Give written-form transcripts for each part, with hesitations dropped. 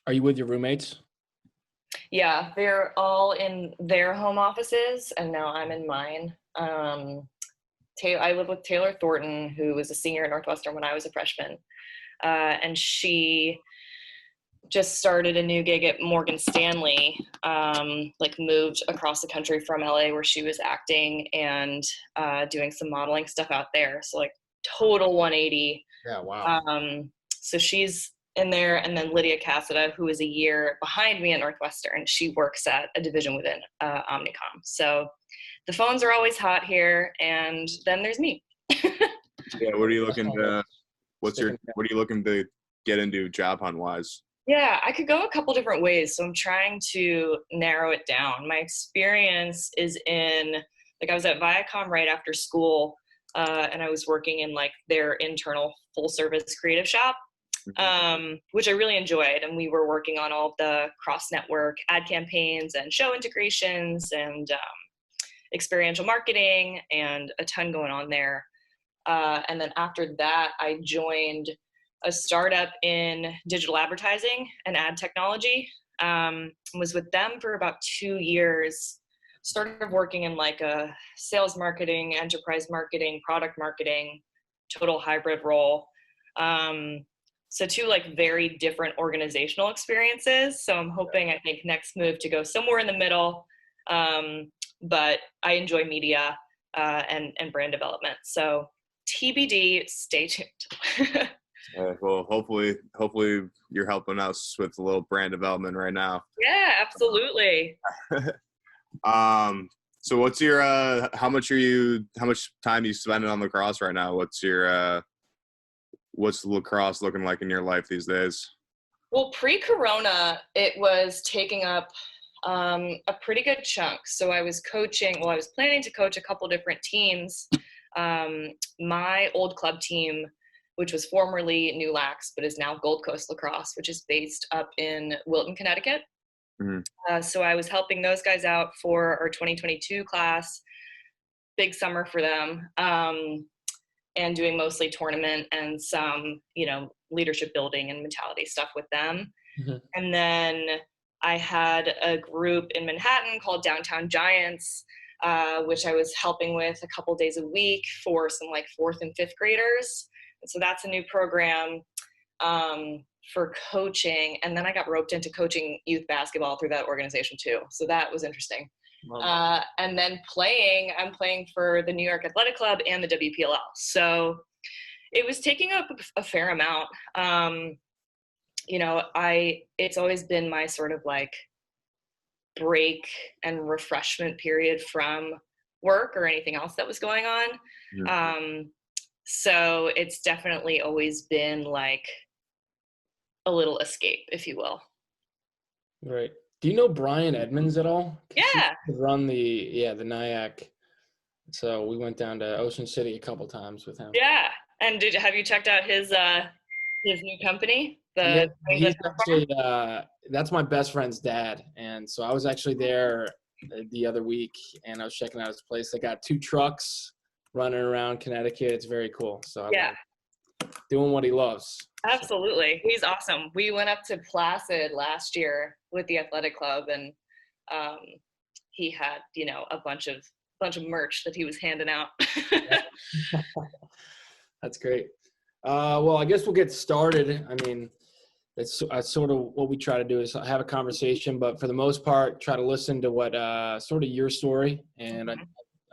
Are you with your roommates? Yeah, they're all in their home offices, and now I'm in mine. I live with Taylor Thornton, who was a senior at Northwestern when I was a freshman, and she just started a new gig at Morgan Stanley, like moved across the country from LA where she was acting and doing some modeling stuff out there. So like total 180. Yeah, wow. So she's in there, and then Lydia Cassida, who is a year behind me at Northwestern, she works at a division within Omnicom. So the phones are always hot here, and then there's me. Yeah, what are you looking to what are you looking to get into job hunt wise? Yeah, I could go a couple different ways. So I'm trying to narrow it down. My experience is in, like, I was at Viacom right after school, and I was working in like their internal full service creative shop, which I really enjoyed. And we were working on all the cross network ad campaigns and show integrations and experiential marketing and a ton going on there. And then after that, I joined a startup in digital advertising and ad technology. Was with them for about 2 years. Started working in like a sales marketing, enterprise marketing, product marketing, total hybrid role. So 2 like very different organizational experiences. So I'm hoping, I think, next move to go somewhere in the middle. But I enjoy media and brand development. So TBD, stay tuned. Well, hopefully you're helping us with a little brand development right now. Yeah, absolutely. So what's your how much time you spending on lacrosse right now? What's lacrosse looking like in your life these days? Well, pre-corona, it was taking up a pretty good chunk. So I was planning to coach a couple different teams. My old club team, which was formerly New Lax, but is now Gold Coast Lacrosse, which is based up in Wilton, Connecticut. Mm-hmm. So I was helping those guys out for our 2022 class, big summer for them, and doing mostly tournament and some, leadership building and mentality stuff with them. Mm-hmm. And then I had a group in Manhattan called Downtown Giants, which I was helping with a couple days a week for some like 4th and 5th graders. And so that's a new program for coaching. And then I got roped into coaching youth basketball through that organization too. So that was interesting. And then I'm playing for the New York Athletic Club and the WPLL. So it was taking up a fair amount. It's always been my sort of like break and refreshment period from work or anything else that was going on. Mm-hmm. So it's definitely always been like a little escape, if you will. Right. Do you know Brian Edmonds at all? Yeah. He run the Nyack. So we went down to Ocean City a couple times with him. Yeah. And have you checked out his new company? He's actually that's my best friend's dad, and so I was actually there the other week, and I was checking out his place. They got 2 trucks running around Connecticut. It's very cool. So I love doing what he loves. Absolutely. He's awesome. We went up to Placid last year with the athletic club, and he had, a bunch of merch that he was handing out. That's great. Well, I guess we'll get started. I mean, that's sort of what we try to do is have a conversation, but for the most part, try to listen to what sort of your story. And mm-hmm.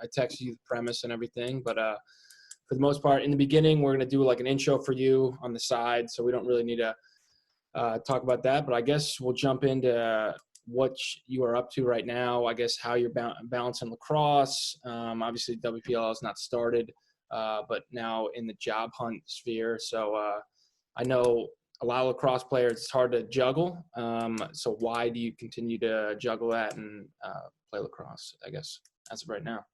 I text you the premise and everything, but for the most part, in the beginning, we're going to do like an intro for you on the side. So we don't really need to talk about that, but I guess we'll jump into what you are up to right now. I guess how you're balancing lacrosse. Obviously WPLL is not started, but now in the job hunt sphere. So I know a lot of lacrosse players, it's hard to juggle. So why do you continue to juggle that and play lacrosse, I guess, as of right now?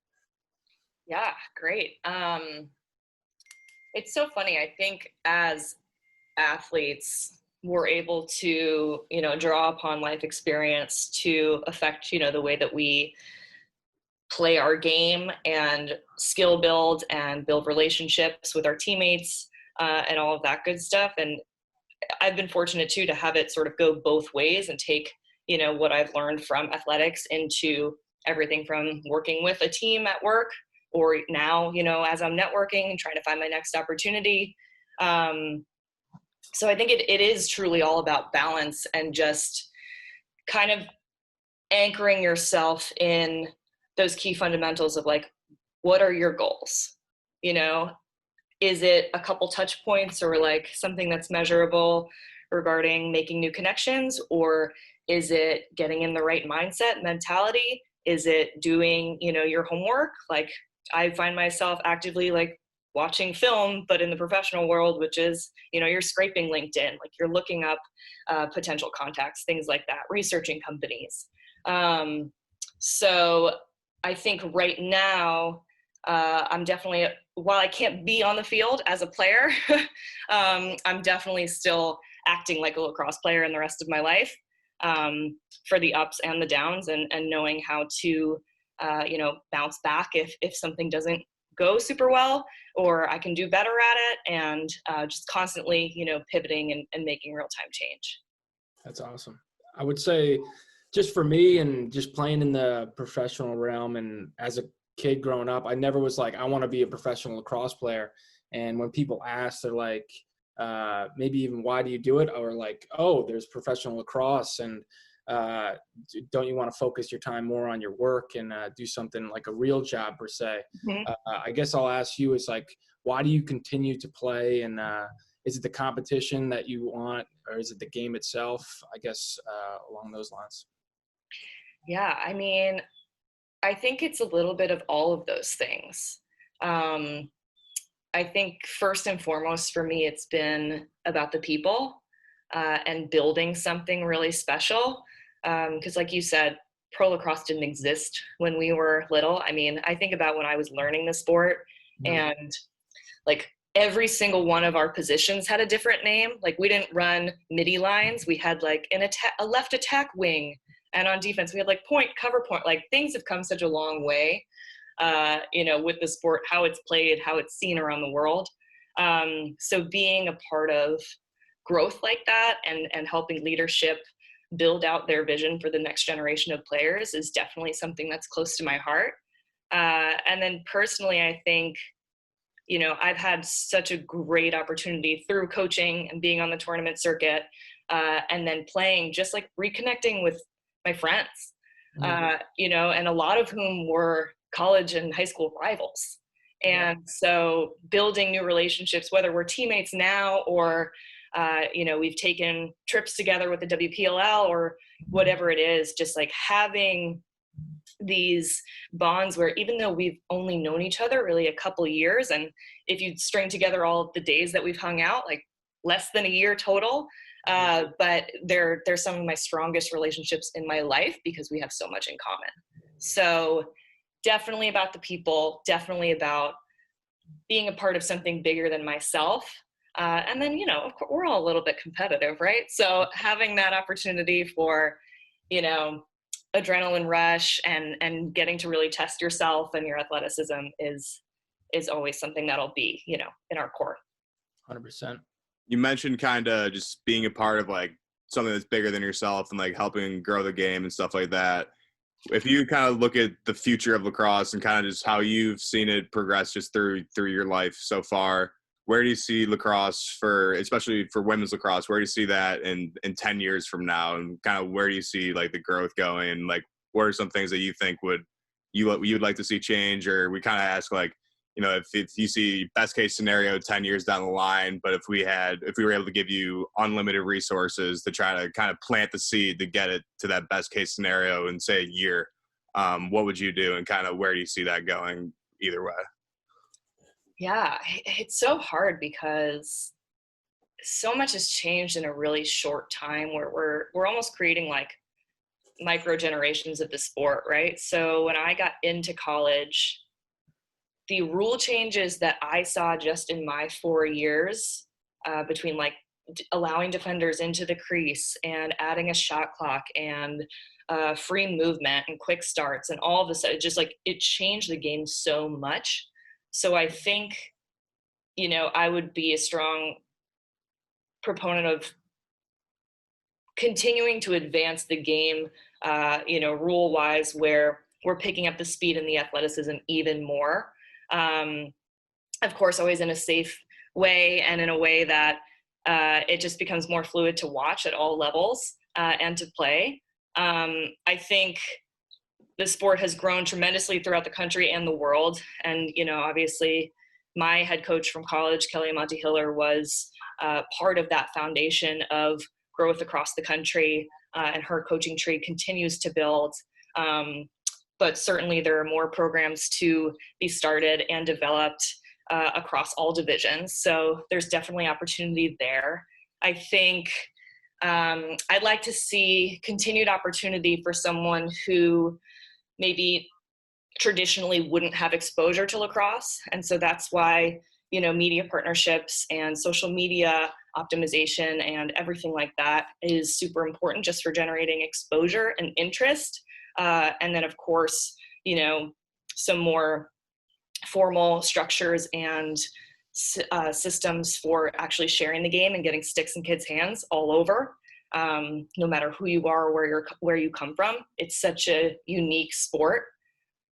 Yeah, great. It's so funny. I think as athletes, we're able to, draw upon life experience to affect, the way that we play our game and skill build and build relationships with our teammates and all of that good stuff. And I've been fortunate too to have it sort of go both ways and take, what I've learned from athletics into everything from working with a team at work, or now, as I'm networking and trying to find my next opportunity. So I think it is truly all about balance and just kind of anchoring yourself in those key fundamentals of like, what are your goals? Is it a couple touch points or like something that's measurable regarding making new connections? Or is it getting in the right mindset, mentality? Is it doing, your homework? Like I find myself actively like watching film, but in the professional world, which is, you're scraping LinkedIn, like you're looking up potential contacts, things like that, researching companies. So I think right now, I'm definitely, while I can't be on the field as a player, I'm definitely still acting like a lacrosse player in the rest of my life, for the ups and the downs, and knowing how to, bounce back if something doesn't go super well, or I can do better at it, and just constantly, pivoting and making real-time change. That's awesome. I would say just for me and just playing in the professional realm, and as a kid growing up, I never was like, I want to be a professional lacrosse player. And when people ask, they're like, maybe even, why do you do it? Or like, oh, there's professional lacrosse, and don't you want to focus your time more on your work and do something like a real job per se? Mm-hmm. I guess I'll ask you is like, why do you continue to play? And is it the competition that you want, or is it the game itself? I guess along those lines. Yeah, I mean, I think it's a little bit of all of those things. I think first and foremost for me, it's been about the people and building something really special. Because like you said, pro lacrosse didn't exist when we were little. I mean, I think about when I was learning the sport, and like every single one of our positions had a different name. Like we didn't run midi lines. We had like a left attack wing. And on defense, we had like point, cover point. Like things have come such a long way, with the sport, how it's played, how it's seen around the world. So being a part of growth like that, and helping leadership build out their vision for the next generation of players is definitely something that's close to my heart. And then personally, I think, I've had such a great opportunity through coaching and being on the tournament circuit, and then playing, just like reconnecting with my friends, and a lot of whom were college and high school rivals. And so building new relationships, whether we're teammates now or, we've taken trips together with the WPLL or whatever it is, just like having these bonds where even though we've only known each other really a couple years, and if you string together all of the days that we've hung out, like less than a year total, but they're some of my strongest relationships in my life because we have so much in common. So definitely about the people, definitely about being a part of something bigger than myself. And then, of course, we're all a little bit competitive, right? So having that opportunity for, adrenaline rush and getting to really test yourself and your athleticism is always something that'll be, in our core. 100%. You mentioned kind of just being a part of like something that's bigger than yourself and like helping grow the game and stuff like that. If you kind of look at the future of lacrosse and kind of just how you've seen it progress just through your life so far, where do you see lacrosse especially for women's lacrosse, where do you see that in 10 years from now? And kind of where do you see like the growth going? And like, what are some things that you think you'd like to see change? Or we kind of ask like, if you see best case scenario 10 years down the line, but if we were able to give you unlimited resources to try to kind of plant the seed to get it to that best case scenario in say a year, what would you do? And kind of where do you see that going either way? Yeah, it's so hard because so much has changed in a really short time where we're almost creating like micro generations of the sport, right? So when I got into college, the rule changes that I saw just in my 4 years, between like allowing defenders into the crease and adding a shot clock and free movement and quick starts and all of this, just like it changed the game so much. So I think, I would be a strong proponent of continuing to advance the game, rule wise, where we're picking up the speed and the athleticism even more. Of course, always in a safe way and in a way that it just becomes more fluid to watch at all levels and to play. I think the sport has grown tremendously throughout the country and the world. And, obviously my head coach from college, Kelly Monte-Hiller, was part of that foundation of growth across the country, and her coaching tree continues to build. But certainly there are more programs to be started and developed across all divisions. So there's definitely opportunity there. I think I'd like to see continued opportunity for someone who maybe traditionally wouldn't have exposure to lacrosse. And so that's why, media partnerships and social media optimization and everything like that is super important just for generating exposure and interest. And then, of course, some more formal structures and systems for actually sharing the game and getting sticks in kids' hands all over, no matter who you are or where you come from. It's such a unique sport.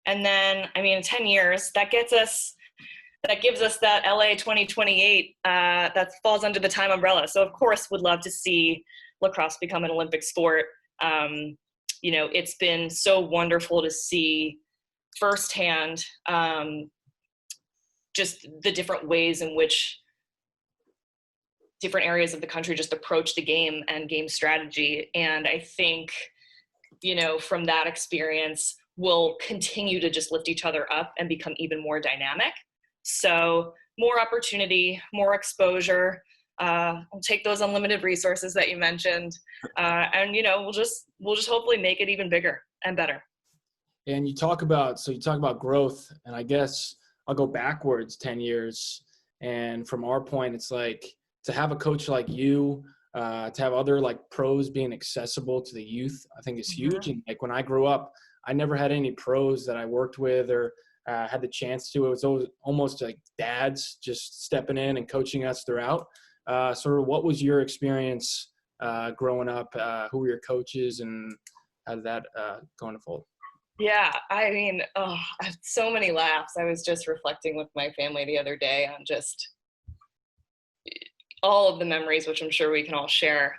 And then, in 10 years, that gives us that LA 2028 that falls under the time umbrella. So, of course, would love to see lacrosse become an Olympic sport. It's been so wonderful to see firsthand just the different ways in which different areas of the country just approach the game and game strategy. And I think, from that experience, we'll continue to just lift each other up and become even more dynamic. So more opportunity, more exposure. We'll take those unlimited resources that you mentioned, and we'll just hopefully make it even bigger and better. And you talk about growth, and I guess I'll go backwards 10 years. And from our point, it's like to have a coach like you, to have other like pros being accessible to the youth, I think is huge. And like when I grew up, I never had any pros that I worked with or had the chance to. It was almost like dads just stepping in and coaching us throughout. Sort of what was your experience growing up? Who were your coaches, and how did that go unfold? Yeah, I had so many laughs. I was just reflecting with my family the other day on just all of the memories, which I'm sure we can all share.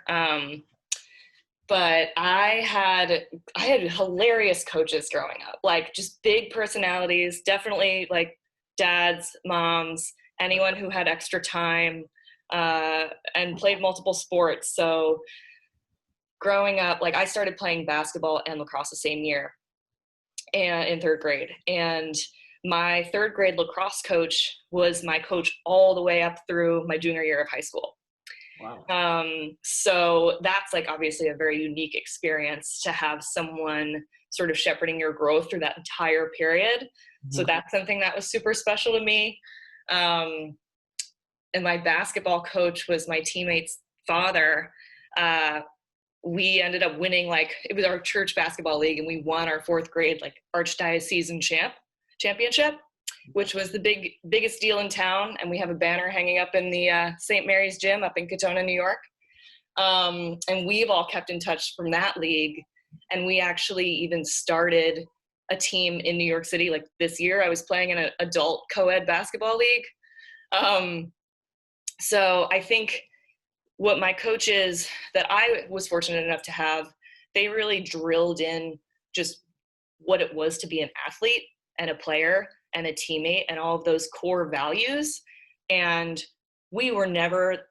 But I had hilarious coaches growing up, like just big personalities, definitely like dads, moms, anyone who had extra time, and played multiple sports. So growing up, like I started playing basketball and lacrosse the same year, and in third grade. And my third grade lacrosse coach was my coach all the way up through my junior year of high school. Wow. So that's like obviously a very unique experience to have someone sort of shepherding your growth through that entire period. Mm-hmm. So that's something that was super special to me. And my basketball coach was my teammate's father. We ended up winning, like, it was our church basketball league, and we won our fourth grade, like, archdiocesan championship, which was the biggest deal in town. And we have a banner hanging up in the St. Mary's gym up in Katona, New York. And we've all kept in touch from that league. And we actually even started a team in New York City. Like this year, I was playing in an adult co-ed basketball league. So I think what my coaches that I was fortunate enough to have, they really drilled in just what it was to be an athlete and a player and a teammate and all of those core values. And we were never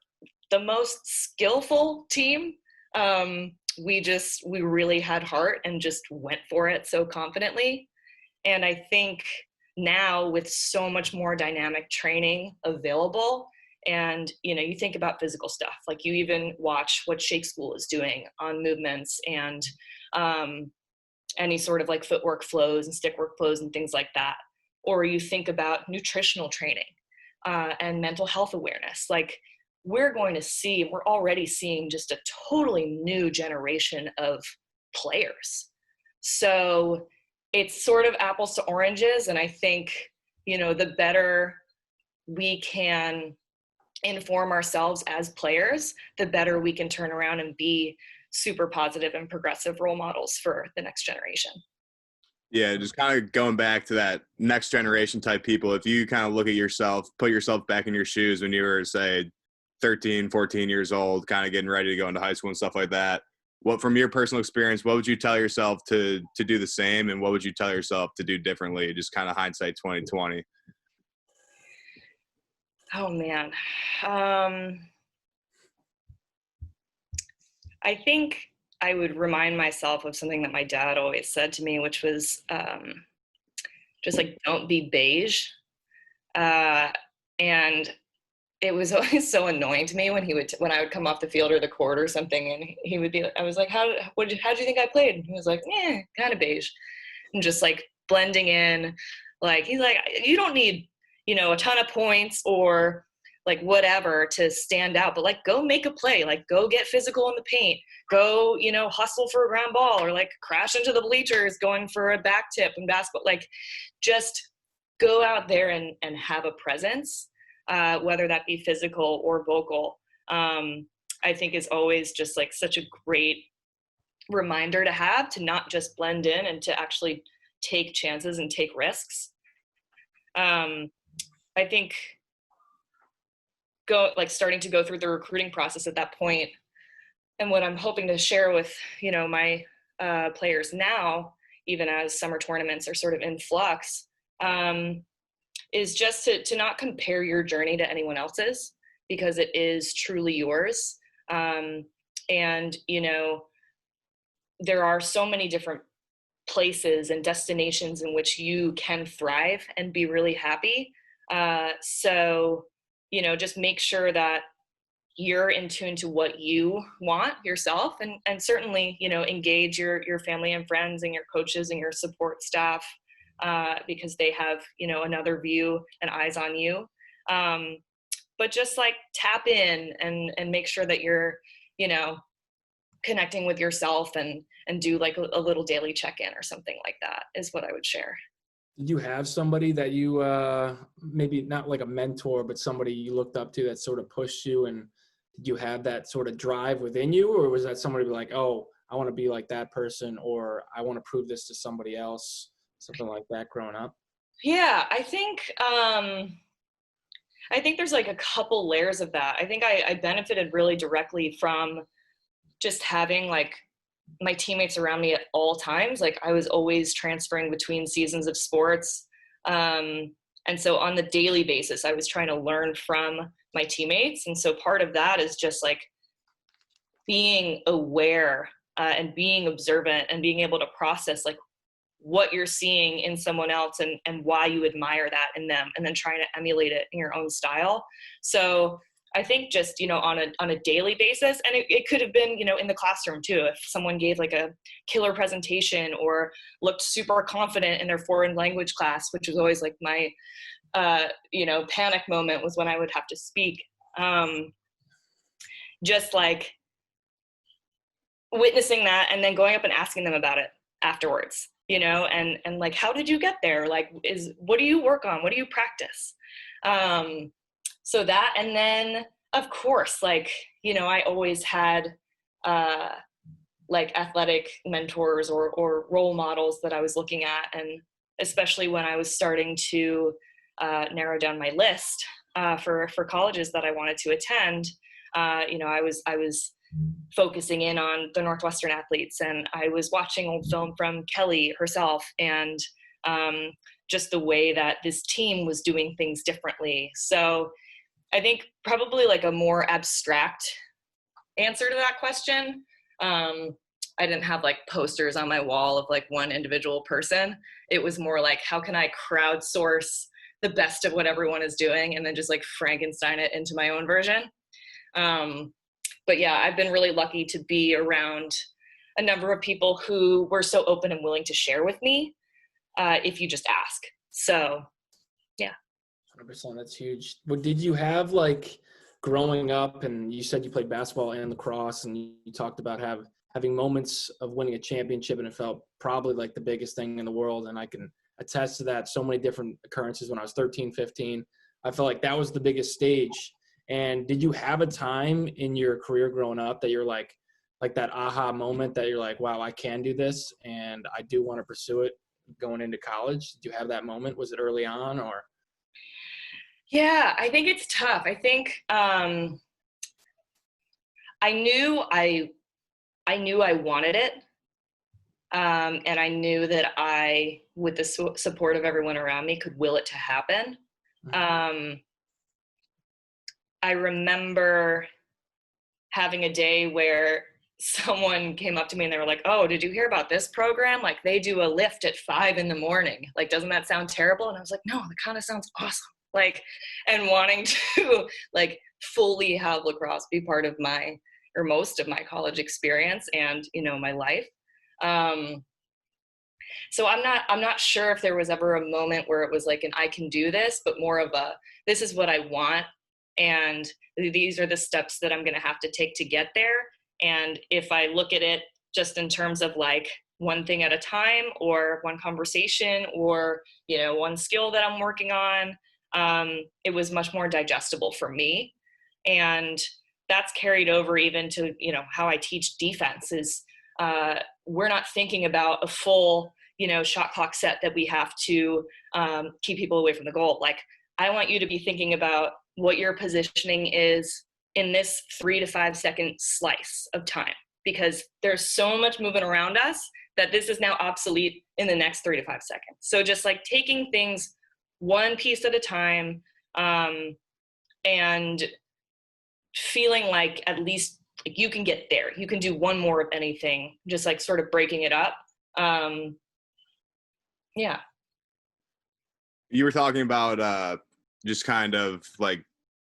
the most skillful team. We really had heart and just went for it so confidently. And I think now with so much more dynamic training available, and, you think about physical stuff, like you even watch what Shake School is doing on movements and any sort of like footwork flows and stick work flows and things like that. Or you think about nutritional training and mental health awareness. Like we're already seeing just a totally new generation of players. So it's sort of apples to oranges. And I think, the better we can inform ourselves as players, the better we can turn around and be super positive and progressive role models for the next generation. Yeah, just kind of going back to that next generation type people. If you kind of look at yourself, put yourself back in your shoes when you were, say, 13, 14 years old, kind of getting ready to go into high school and stuff like that, what, from your personal experience, what would you tell yourself to do the same, and what would you tell yourself to do differently? Just kind of hindsight 2020. Oh man. I think I would remind myself of something that my dad always said to me, which was just like, don't be beige. And it was always so annoying to me when when I would come off the field or the court or something, and he would be, I was like, how'd you think I played? And he was like, kind of beige. And just like blending in, like, he's like, you don't need, a ton of points or like whatever to stand out, but like, go make a play, like go get physical in the paint, go, hustle for a ground ball, or like crash into the bleachers going for a back tip in basketball. Like, just go out there and have a presence, whether that be physical or vocal. I think is always just like such a great reminder to have, to not just blend in and to actually take chances and take risks. I think starting to go through the recruiting process at that point, and what I'm hoping to share with, my players now, even as summer tournaments are sort of in flux, is just to not compare your journey to anyone else's, because it is truly yours. And, there are so many different places and destinations in which you can thrive and be really happy. So, just make sure that you're in tune to what you want yourself, and certainly, engage your family and friends and your coaches and your support staff, because they have, another view and eyes on you. But just like tap in and make sure that you're, connecting with yourself and do like a little daily check-in or something like that is what I would share. Did you have somebody that you maybe not like a mentor, but somebody you looked up to that sort of pushed you, and did you have that sort of drive within you, or was that somebody like, oh, I want to be like that person, or I want to prove this to somebody else, something like that growing up? Yeah, I think there's like a couple layers of that. I think I benefited really directly from just having like my teammates around me at all times. Like, I was always transferring between seasons of sports. And so on the daily basis, I was trying to learn from my teammates. And so part of that is just like being aware and being observant and being able to process like what you're seeing in someone else and why you admire that in them, and then trying to emulate it in your own style. So I think just, on a daily basis, and it could have been, in the classroom too, if someone gave like a killer presentation or looked super confident in their foreign language class, which was always like my, panic moment was when I would have to speak. Just like witnessing that and then going up and asking them about it afterwards, and like, how did you get there? Like, what do you work on? What do you practice? So that, and then of course, like, I always had, like athletic mentors or role models that I was looking at. And especially when I was starting to, narrow down my list, for colleges that I wanted to attend, I was focusing in on the Northwestern athletes, and I was watching old film from Kelly herself, and, just the way that this team was doing things differently. So I think probably like a more abstract answer to that question. I didn't have like posters on my wall of like one individual person. It was more like, how can I crowdsource the best of what everyone is doing, and then just like Frankenstein it into my own version. But yeah, I've been really lucky to be around a number of people who were so open and willing to share with me, if you just ask. So, yeah. 100%. That's huge. But did you have like growing up, and you said you played basketball and lacrosse, and you talked about having moments of winning a championship, and it felt probably like the biggest thing in the world. And I can attest to that. So many different occurrences when I was 13, 15. I felt like that was the biggest stage. And did you have a time in your career growing up that you're like that aha moment that you're like, wow, I can do this and I do want to pursue it going into college? Did you have that moment? Was it early on or? Yeah, I think it's tough. I think I knew I wanted it. And I knew that I, with the support of everyone around me, could will it to happen. I remember having a day where someone came up to me and they were like, oh, did you hear about this program? Like they do a lift at 5 a.m. Like, doesn't that sound terrible? And I was like, no, that kind of sounds awesome. Like, and wanting to like fully have lacrosse be part of my, or most of my college experience and, you know, my life. So I'm not sure if there was ever a moment where it was like an I can do this, but more of a this is what I want and these are the steps that I'm going to have to take to get there. And if I look at it just in terms of like one thing at a time or one conversation or, you know, one skill that I'm working on, it was much more digestible for me. And that's carried over even to, you know, how I teach defense is we're not thinking about a full, you know, shot clock set that we have to keep people away from the goal. Like, I want you to be thinking about what your positioning is in this 3 to 5 second slice of time, because there's so much moving around us that this is now obsolete in the next 3 to 5 seconds. So just like taking things one piece at a time and feeling like at least you can get there. You can do one more of anything, just like sort of breaking it up. Yeah. You were talking about just kind of like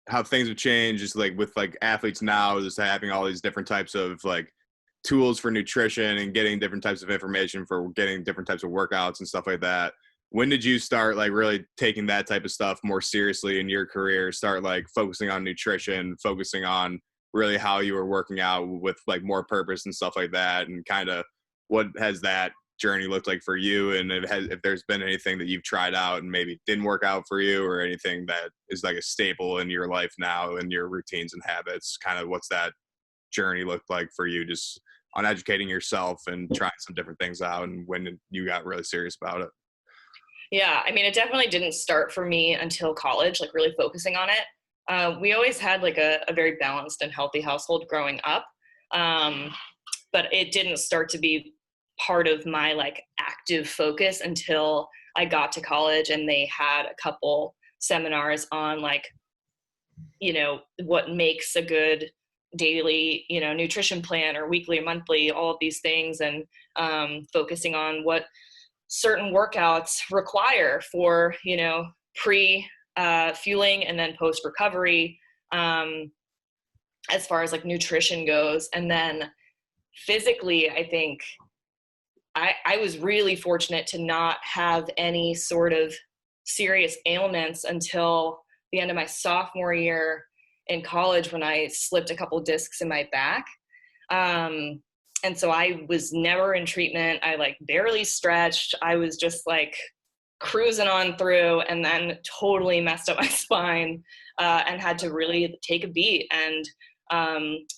how things have changed, just like with like athletes now, just having all these different types of like tools for nutrition and getting different types of information for getting different types of workouts and stuff like that. When did you start like really taking that type of stuff more seriously in your career? Start like focusing on nutrition, focusing on really how you were working out with like more purpose and stuff like that, and kind of what has that journey looked like for you, and if there's been anything that you've tried out and maybe didn't work out for you, or anything that is like a staple in your life now and your routines and habits, kind of what's that journey looked like for you, just on educating yourself and trying some different things out, and when you got really serious about it? Yeah, I mean, it definitely didn't start for me until college, like really focusing on it. We always had like a very balanced and healthy household growing up, but it didn't start to be part of my like active focus until I got to college and they had a couple seminars on like, you know, what makes a good daily, you know, nutrition plan or weekly or monthly, all of these things, and focusing on what certain workouts require for, you know, fueling and then post recovery, as far as like nutrition goes. And then physically, I think I was really fortunate to not have any sort of serious ailments until the end of my sophomore year in college, when I slipped a couple discs in my back. And so I was never in treatment. I like barely stretched. I was just like cruising on through, and then totally messed up my spine and had to really take a beat and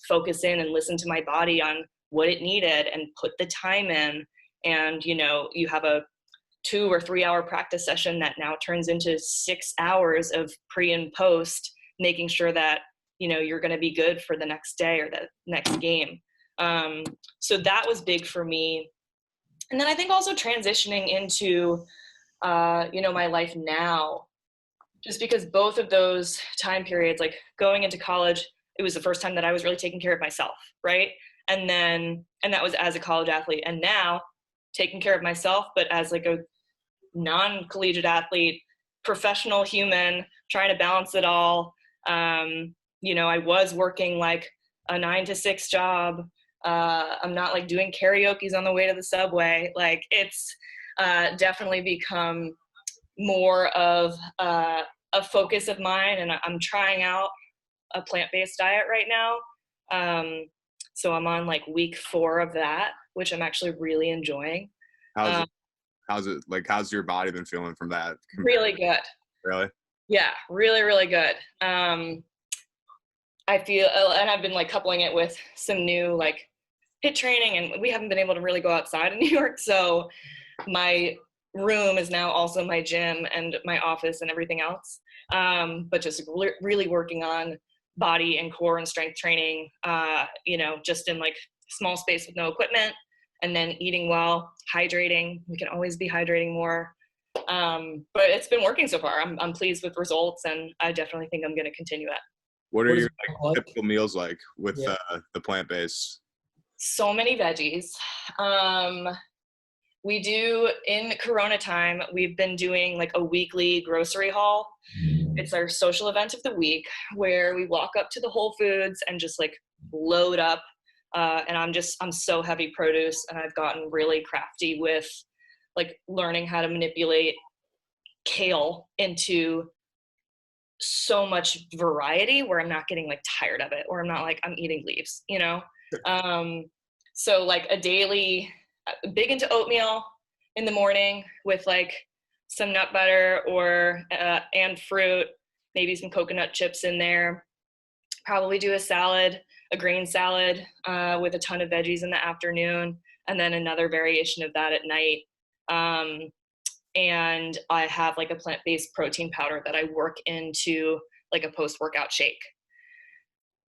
focus in and listen to my body on what it needed and put the time in. And, you know, you have a 2 or 3 hour practice session that now turns into 6 hours of pre and post, making sure that, you know, you're going to be good for the next day or the next game. So that was big for me. And then I think also transitioning into, you know, my life now, just because both of those time periods, like going into college, it was the first time that I was really taking care of myself. Right. And that was as a college athlete. And now taking care of myself, but as like a non-collegiate athlete, professional human, trying to balance it all. You know, I was working like a 9 to 6 job. I'm not like doing karaoke's on the way to the subway. Like it's definitely become more of a focus of mine. And I'm trying out a plant-based diet right now. So I'm on like week 4 of that, which I'm actually really enjoying. How's it like, how's your body been feeling from that? Really good. Really? Yeah, really, really good. I feel, and I've been like coupling it with some new like HIIT training, and we haven't been able to really go outside in New York. So my room is now also my gym and my office and everything else. But just really working on body and core and strength training, just in like small space with no equipment, and then eating well, hydrating. We can always be hydrating more. But it's been working so far. I'm pleased with results, and I definitely think I'm going to continue it. What are your typical meals like with the plant-based? So many veggies. We do, in Corona time, we've been doing like a weekly grocery haul. It's our social event of the week where we walk up to the Whole Foods and just like load up. And I'm so heavy produce, and I've gotten really crafty with like learning how to manipulate kale into so much variety where I'm not getting like tired of it, or I'm not like I'm eating leaves, you know? So like a daily, big into oatmeal in the morning with like some nut butter or and fruit, maybe some coconut chips in there. Probably do a salad, a green salad with a ton of veggies in the afternoon, and then another variation of that at night. And I have like a plant-based protein powder that I work into like a post-workout shake.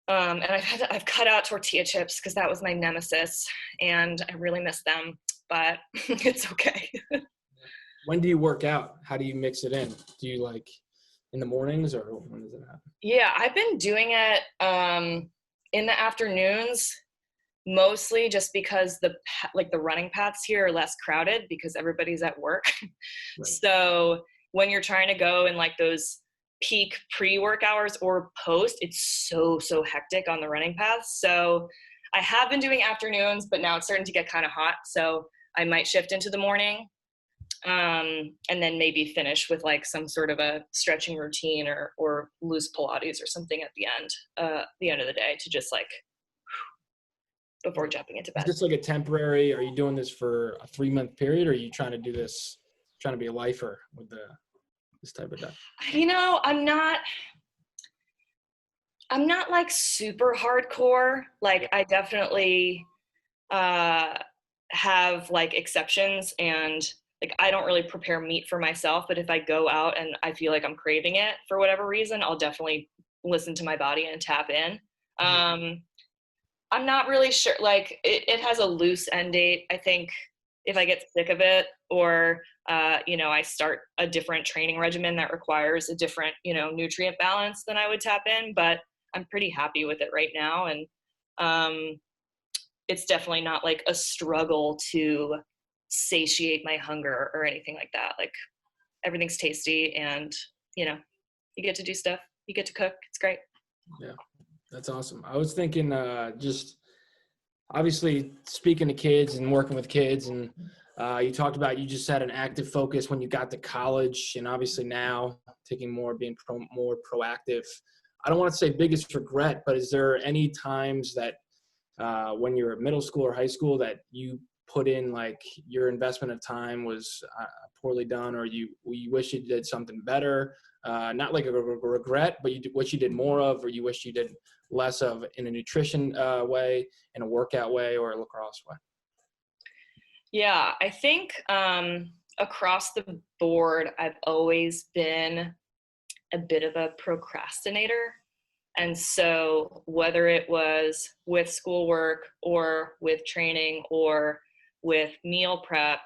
And I've cut out tortilla chips because that was my nemesis, and I really miss them, but it's okay. When do you work out? How do you mix it in? Do you like in the mornings, or when does it happen? Yeah, I've been doing it in the afternoons, mostly just because the running paths here are less crowded because everybody's at work. Right. So when you're trying to go in like those peak pre-work hours or post, it's so hectic on the running paths. So I have been doing afternoons, but now it's starting to get kind of hot, so I might shift into the morning, and then maybe finish with like some sort of a stretching routine or loose Pilates or something at the end of the day to just like before jumping into bed. Is this like a temporary, are you doing this for a 3-month period, or are you trying to do this, trying to be a lifer with this type of stuff? You know, I'm not like super hardcore. Like I definitely have like exceptions, and like I don't really prepare meat for myself, but if I go out and I feel like I'm craving it for whatever reason, I'll definitely listen to my body and tap in. I'm not really sure, like it has a loose end date. I think if I get sick of it, or I start a different training regimen that requires a different, nutrient balance, then I would tap in, but I'm pretty happy with it right now. And it's definitely not like a struggle to satiate my hunger or anything like that. Like everything's tasty, and you get to do stuff, you get to cook. It's great. Yeah, that's awesome. I was thinking just obviously speaking to kids and working with kids, and you talked about you just had an active focus when you got to college, and obviously now taking being more proactive. I don't want to say biggest regret, but is there any times that when you're at middle school or high school that you put in like your investment of time was poorly done, or you wish you did something better? Not like a regret, but you wish you did more of, or you wish you did less of in a nutrition way, in a workout way, or a lacrosse way? Yeah, I think across the board, I've always been a bit of a procrastinator. And so whether it was with schoolwork or with training or with meal prep,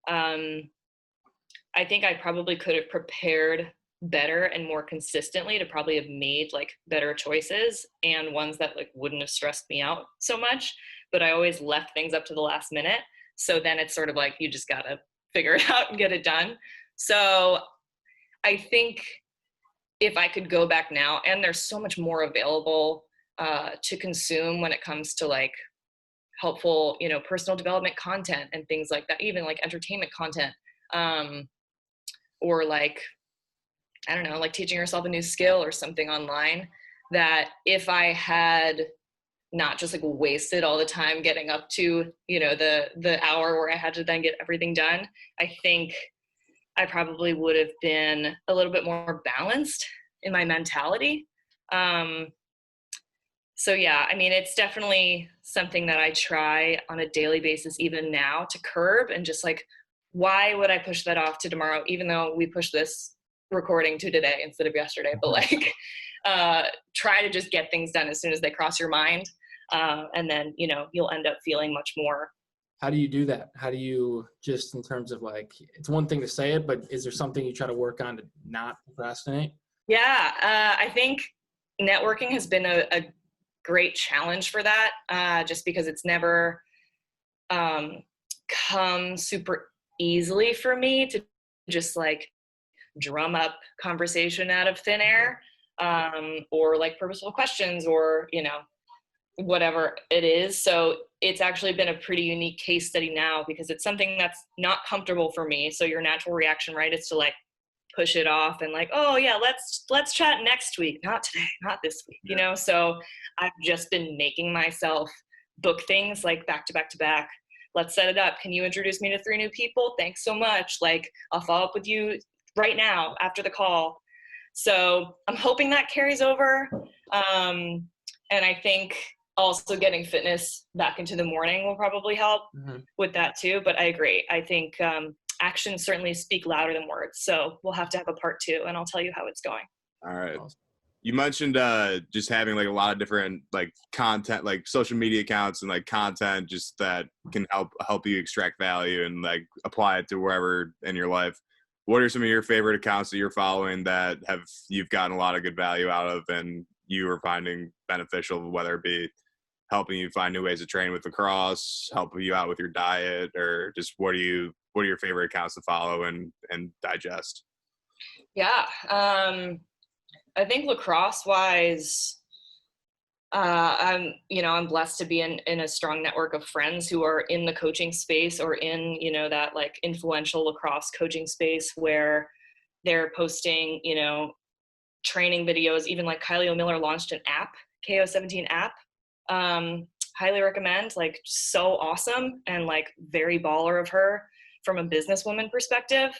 I think I probably could have prepared better and more consistently to probably have made like better choices and ones that like wouldn't have stressed me out so much. But I always left things up to the last minute. So then it's sort of like, you just got to figure it out and get it done. So I think if I could go back now, and there's so much more available to consume when it comes to like helpful, personal development content and things like that, even like entertainment content, or like, I don't know, like teaching yourself a new skill or something online, that if I had not just like wasted all the time getting up to, the hour where I had to then get everything done, I think I probably would have been a little bit more balanced in my mentality. So yeah, I mean, it's definitely something that I try on a daily basis, even now, to curb, and just like, why would I push that off to tomorrow, even though we pushed this recording to today instead of yesterday? But like, try to just get things done as soon as they cross your mind. And then, you know, you'll end up feeling much more. How do you do that? How do you, just in terms of like, it's one thing to say it, but is there something you try to work on to not procrastinate? Yeah, I think networking has been a great challenge for that, just because it's never come super easily for me to just like drum up conversation out of thin air, or like purposeful questions, or, you know, whatever it is. So it's actually been a pretty unique case study now, because it's something that's not comfortable for me. So your natural reaction, right, is to like push it off and like, oh yeah, let's chat next week, not today, not this week, you know? So I've just been making myself book things like back to back to back. Let's set it up. Can you introduce me to 3 new people? Thanks so much. Like, I'll follow up with you right now after the call. So I'm hoping that carries over. And I think also getting fitness back into the morning will probably help with that too. But I agree. I think actions certainly speak louder than words. So we'll have to have a part 2, and I'll tell you how it's going. All right. You mentioned just having like a lot of different like content, like social media accounts and like content just that can help you extract value and like apply it to wherever in your life. What are some of your favorite accounts that you're following that you've gotten a lot of good value out of and you are finding beneficial, whether it be helping you find new ways to train with lacrosse, helping you out with your diet, or just what are your favorite accounts to follow and digest? Yeah. I think lacrosse wise, I'm blessed to be in a strong network of friends who are in the coaching space, or in, you know, that like influential lacrosse coaching space where they're posting, you know, training videos. Even like Kylie O'Miller launched an app, KO17 app. Highly recommend, like, so awesome, and like very baller of her from a businesswoman perspective.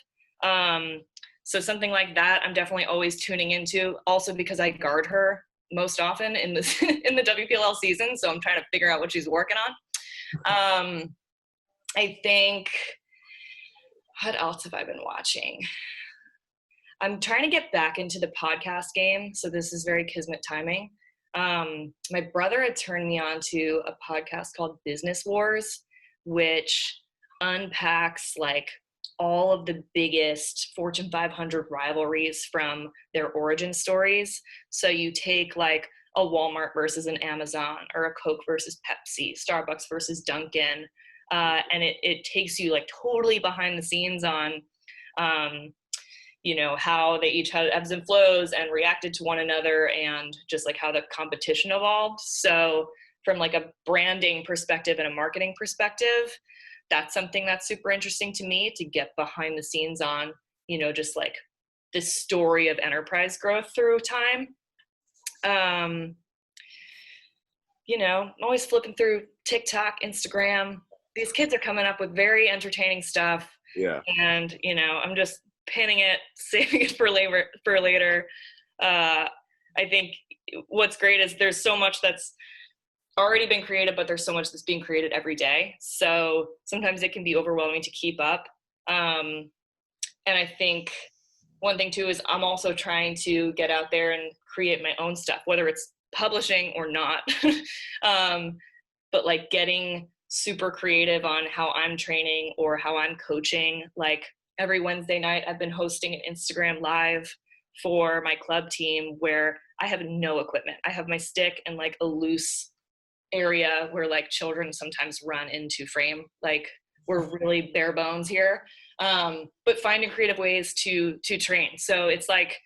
So something like that, I'm definitely always tuning into, also because I guard her most often in the in the WPLL season. So I'm trying to figure out what she's working on. I think, what else have I been watching? I'm trying to get back into the podcast game. So this is very kismet timing. My brother had turned me on to a podcast called Business Wars, which unpacks like all of the biggest Fortune 500 rivalries from their origin stories. So you take like a Walmart versus an Amazon, or a Coke versus Pepsi, Starbucks versus Dunkin', and it takes you like totally behind the scenes on, you know, how they each had ebbs and flows and reacted to one another, and just like how the competition evolved. So from like a branding perspective and a marketing perspective, that's something that's super interesting to me, to get behind the scenes on, you know, just like this story of enterprise growth through time. You know, I'm always flipping through TikTok, Instagram. These kids are coming up with very entertaining stuff. Yeah. And, you know, I'm just pinning it, saving it for later. I think what's great is there's so much that's already been created, but there's so much that's being created every day. So sometimes it can be overwhelming to keep up. And I think one thing too is I'm also trying to get out there and create my own stuff, whether it's publishing or not. But like getting super creative on how I'm training or how I'm coaching. Like every Wednesday night, I've been hosting an Instagram live for my club team where I have no equipment. I have my stick and like a loose area where like children sometimes run into frame. Like we're really bare bones here, but finding creative ways to train. So it's like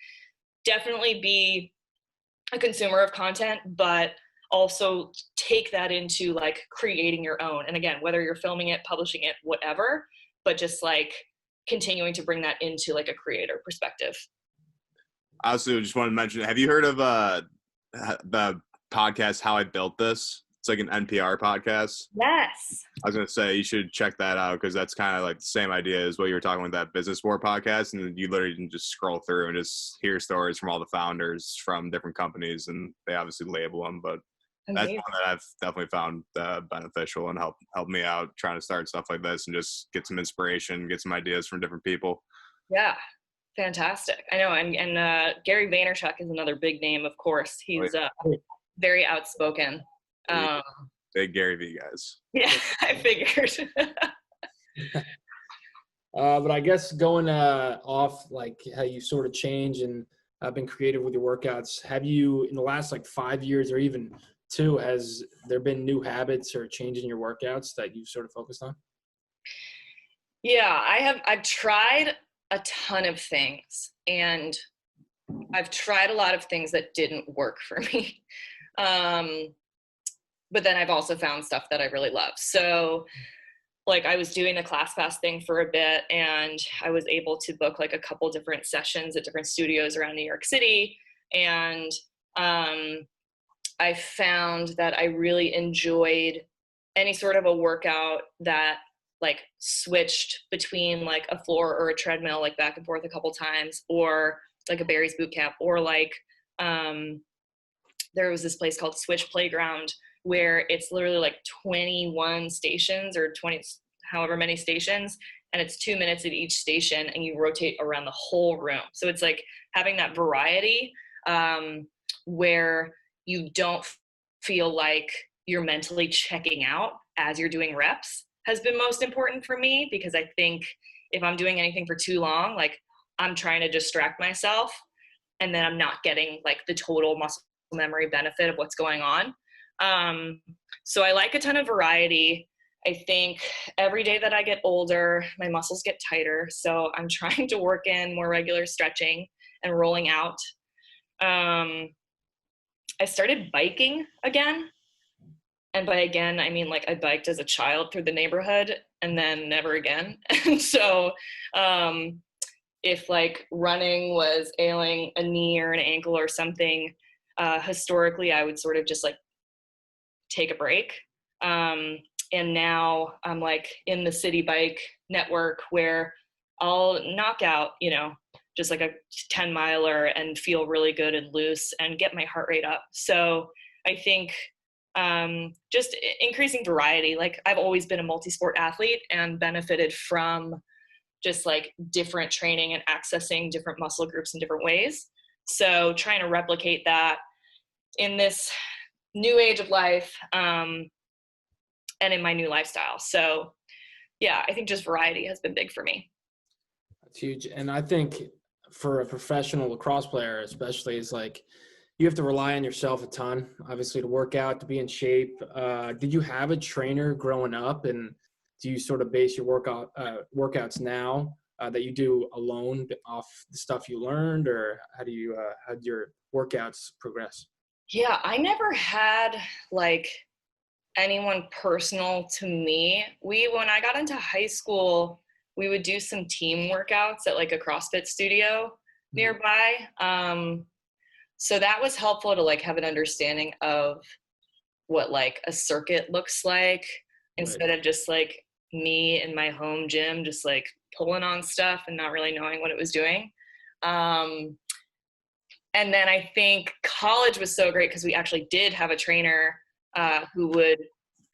definitely be a consumer of content, but also take that into like creating your own. And again, whether you're filming it, publishing it, whatever, but just like continuing to bring that into like a creator perspective. I also just wanted to mention, have you heard of the podcast How I Built This? It's like an NPR podcast. Yes. I was going to say you should check that out, because that's kind of like the same idea as what you were talking about, that Business War podcast. And you literally can just scroll through and just hear stories from all the founders from different companies, and they obviously label them, but that's Amazing. one that I've definitely found beneficial and help me out trying to start stuff like this and just get some inspiration, get some ideas from different people. Yeah, fantastic. I know, and Gary Vaynerchuk is another big name, of course. He's very outspoken. Big Gary V guys. Yeah, I figured. But I guess going off like how you sort of change and been creative with your workouts, have you in the last like 5 years or even 2, has there been new habits or change in your workouts that you've sort of focused on? Yeah, I've tried a ton of things, and I've tried a lot of things that didn't work for me. But then I've also found stuff that I really love. So like I was doing the ClassPass thing for a bit, and I was able to book like a couple different sessions at different studios around New York City. And I found that I really enjoyed any sort of a workout that like switched between like a floor or a treadmill, like back and forth a couple times, or like a Barry's boot camp, or like there was this place called Switch Playground where it's literally like 21 stations or 20, however many stations, and it's 2 minutes at each station, and you rotate around the whole room. So it's like having that variety where you don't feel like you're mentally checking out as you're doing reps has been most important for me, because I think if I'm doing anything for too long, like I'm trying to distract myself, and then I'm not getting like the total muscle memory benefit of what's going on. So I like a ton of variety. I think every day that I get older, my muscles get tighter. So I'm trying to work in more regular stretching and rolling out. I started biking again. And by again, I mean like I biked as a child through the neighborhood and then never again. And so if like running was ailing a knee or an ankle or something, historically I would sort of just like take a break. And now I'm like in the city bike network where I'll knock out, you know, just like a 10 miler and feel really good and loose and get my heart rate up. So I think just increasing variety. Like I've always been a multi-sport athlete and benefited from just like different training and accessing different muscle groups in different ways. So trying to replicate that in this new age of life and in my new lifestyle. So yeah, I think just variety has been big for me. That's huge. And I think for a professional lacrosse player, especially, is like you have to rely on yourself a ton, obviously, to work out, to be in shape. Did you have a trainer growing up, and do you sort of base your workouts now that you do alone off the stuff you learned, or how'd your workouts progress? Yeah, I never had like anyone personal to me. When I got into high school, we would do some team workouts at like a CrossFit studio nearby. So that was helpful to like have an understanding of what like a circuit looks like, instead of just like me in my home gym, just like pulling on stuff and not really knowing what it was doing. And then I think college was so great because we actually did have a trainer who would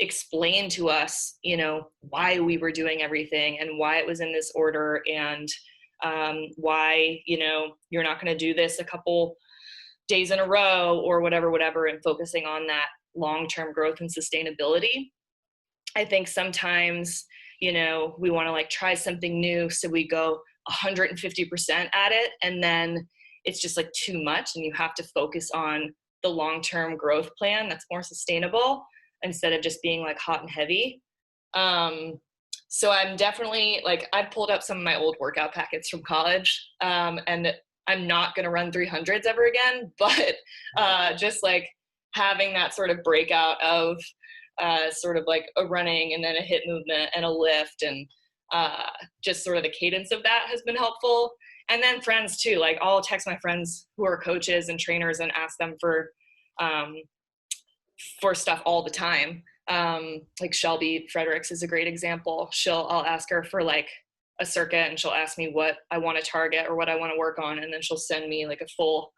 explain to us, you know, why we were doing everything and why it was in this order, and why, you know, you're not going to do this a couple days in a row or whatever, and focusing on that long-term growth and sustainability. I think sometimes, you know, we want to like try something new, so we go 150% at it, and then it's just like too much, and you have to focus on the long-term growth plan that's more sustainable instead of just being like hot and heavy. So I'm definitely like, I've pulled up some of my old workout packets from college, and I'm not going to run 300s ever again, but just like having that sort of breakout of sort of like a running and then a hip movement and a lift, and just sort of the cadence of that has been helpful. And then friends too, like I'll text my friends who are coaches and trainers and ask them for stuff all the time. Like Shelby Fredericks is a great example. I'll ask her for like a circuit and she'll ask me what I want to target or what I want to work on. And then she'll send me like a full,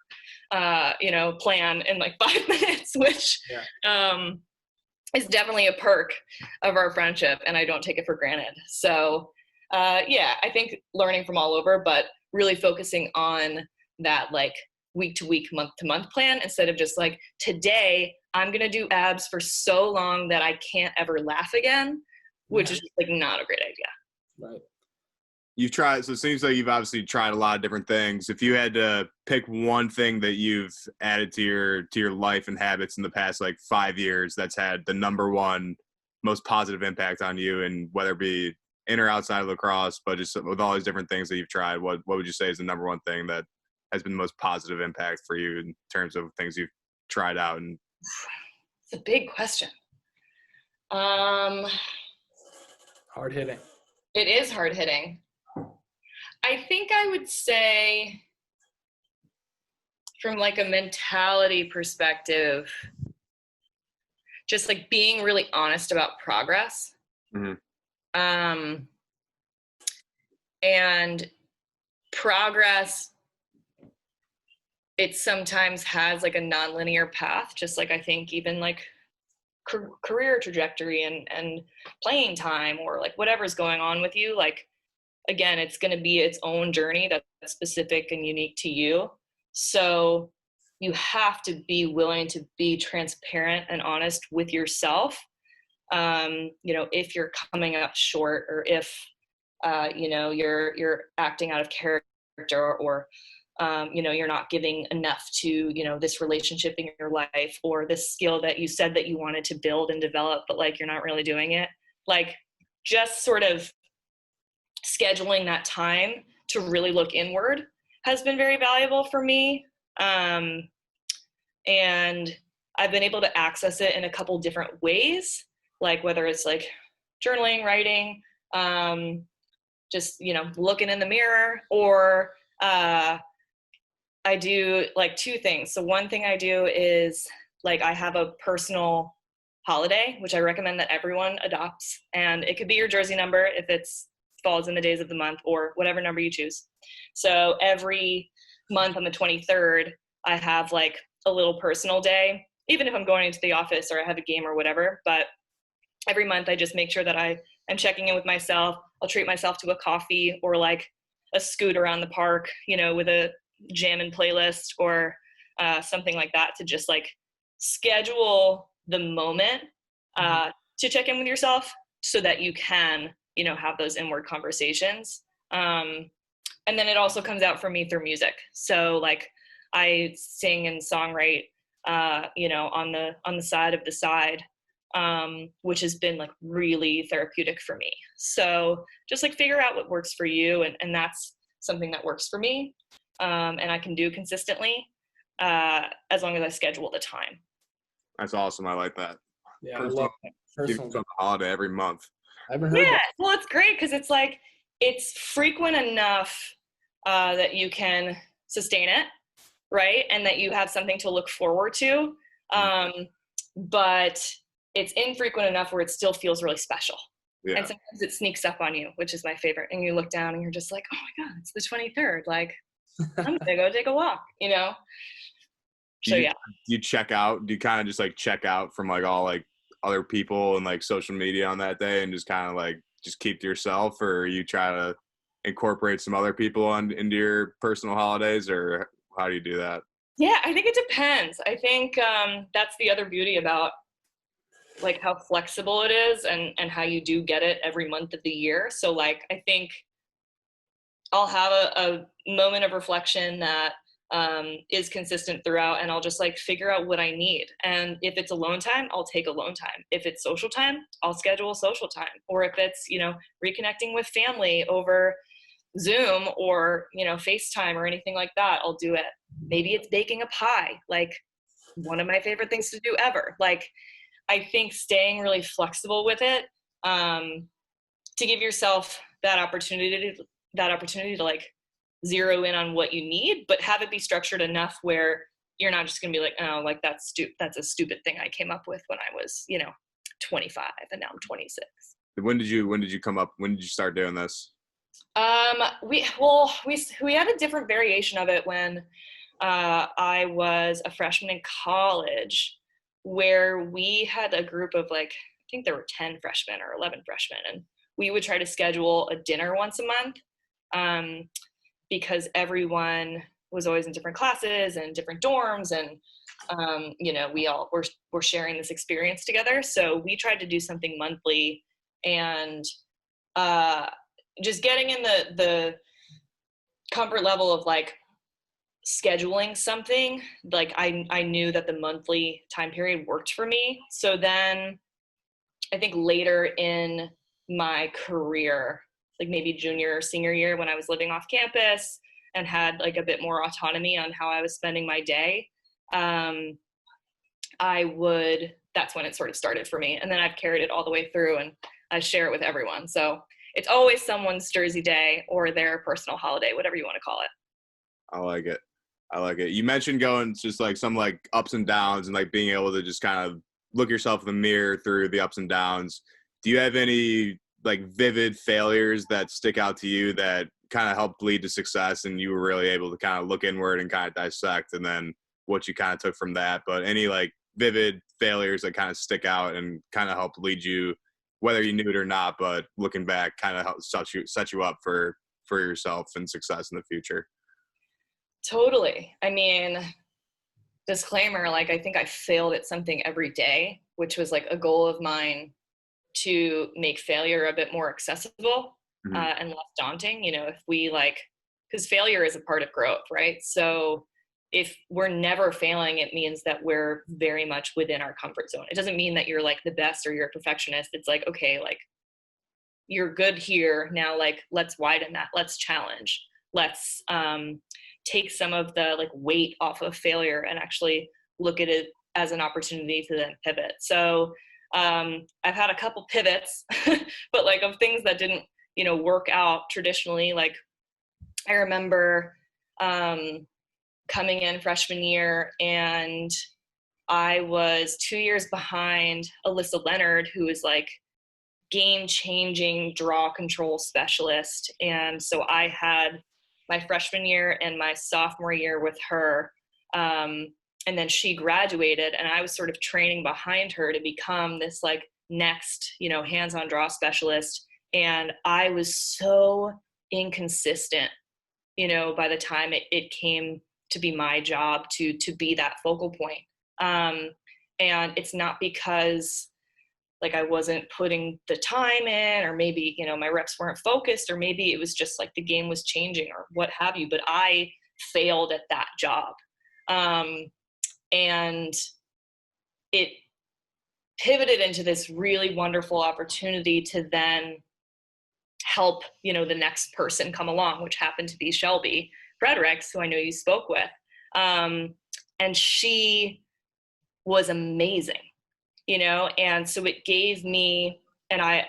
plan in like 5 minutes, which is definitely a perk of our friendship. And I don't take it for granted. So I think learning from all over, but really focusing on that like week to week, month to month plan instead of just like, today I'm going to do abs for so long that I can't ever laugh again, which is just like not a great idea. Right. You've tried, so it seems like you've obviously tried a lot of different things. If you had to pick one thing that you've added to your life and habits in the past like 5 years that's had the number one most positive impact on you, and whether it be in or outside of lacrosse, but just with all these different things that you've tried, what would you say is the number one thing that has been the most positive impact for you in terms of things you've tried out? And it's a big question. Hard hitting. It is hard hitting. I think I would say from like a mentality perspective, just like being really honest about progress. Mm-hmm. And progress, it sometimes has like a nonlinear path, just like I think even like career trajectory and playing time or like whatever's going on with you. Like, again, it's going to be its own journey that's specific and unique to you. So you have to be willing to be transparent and honest with yourself. If you're coming up short or if, you're acting out of character or, you're not giving enough to, this relationship in your life or this skill that you said that you wanted to build and develop, but like, you're not really doing it. Like just sort of scheduling that time to really look inward has been very valuable for me. And I've been able to access it in a couple different ways, like whether it's like journaling, writing, just, looking in the mirror, or I do like 2 things. So one thing I do is like I have a personal holiday, which I recommend that everyone adopts. And it could be your jersey number if it's falls in the days of the month or whatever number you choose. So every month on the 23rd, I have like a little personal day, even if I'm going into the office or I have a game or whatever. But every month I just make sure that I'm checking in with myself. I'll treat myself to a coffee or like a scoot around the park, with a jamming playlist or something like that, to just like schedule the moment to check in with yourself so that you can, have those inward conversations. And then it also comes out for me through music. So like I sing and songwrite, on the side of the side, which has been like really therapeutic for me. So just like figure out what works for you. And that's something that works for me. And I can do consistently, as long as I schedule the time. That's awesome. I like that. Yeah, I love that. Personal holiday every month. I haven't heard that. Well, it's great because it's like it's frequent enough that you can sustain it, right? And that you have something to look forward to. But it's infrequent enough where it still feels really special. Yeah. And sometimes it sneaks up on you, which is my favorite. And you look down and you're just like, oh my God, it's the 23rd. Like, I'm gonna go take a walk, So yeah. You check out, do you kind of just like check out from like all like other people and like social media on that day and just kind of like just keep to yourself, or you try to incorporate some other people into your personal holidays, or how do you do that? Yeah, I think it depends. I think that's the other beauty about like how flexible it is and how you do get it every month of the year. So like, I think I'll have a moment of reflection that is consistent throughout, and I'll just like figure out what I need. And if it's alone time, I'll take alone time. If it's social time, I'll schedule social time. Or if it's, reconnecting with family over Zoom or, FaceTime or anything like that, I'll do it. Maybe it's baking a pie, like one of my favorite things to do ever. Like, I think staying really flexible with it, to give yourself that opportunity to like zero in on what you need, but have it be structured enough where you're not just going to be like, oh, like that's a stupid thing I came up with when I was, 25 and now I'm 26. When did you start doing this? We had a different variation of it when I was a freshman in college, where we had a group of like, I think there were 10 freshmen or 11 freshmen, and we would try to schedule a dinner once a month, because everyone was always in different classes and different dorms, and we all were sharing this experience together. So we tried to do something monthly, and just getting in the comfort level of like scheduling something, like I knew that the monthly time period worked for me. So then I think later in my career, like maybe junior or senior year, when I was living off campus and had like a bit more autonomy on how I was spending my day, that's when it sort of started for me. And then I've carried it all the way through, and I share it with everyone. So it's always someone's Jersey day or their personal holiday, whatever you want to call it. I like it. You mentioned going just like some like ups and downs and like being able to just kind of look yourself in the mirror through the ups and downs. Do you have any like vivid failures that stick out to you that kind of helped lead to success, and you were really able to kind of look inward and kind of dissect and then what you kind of took from that? But any like vivid failures that kind of stick out and kind of helped lead you, whether you knew it or not, but looking back kind of helped set you up for yourself and success in the future? Totally. I mean, disclaimer, like I think I failed at something every day, which was like a goal of mine to make failure a bit more accessible, and less daunting. If we because failure is a part of growth, right? So if we're never failing, it means that we're very much within our comfort zone. It doesn't mean that you're like the best or you're a perfectionist. It's like, okay, like you're good here now, like let's widen that, let's challenge, let's take some of the like weight off of failure and actually look at it as an opportunity to then pivot. So I've had a couple pivots, but like of things that didn't, work out traditionally. Like I remember coming in freshman year, and I was 2 years behind Alyssa Leonard, who is like game-changing draw control specialist. And so I had my freshman year and my sophomore year with her. And then she graduated, and I was sort of training behind her to become this like next, hands-on draw specialist. And I was so inconsistent, by the time it came to be my job to be that focal point. And it's not because like I wasn't putting the time in, or maybe, my reps weren't focused, or maybe it was just like the game was changing or what have you, but I failed at that job. And it pivoted into this really wonderful opportunity to then help, the next person come along, which happened to be Shelby Fredericks, who I know you spoke with. And she was amazing. And so it gave me, and I,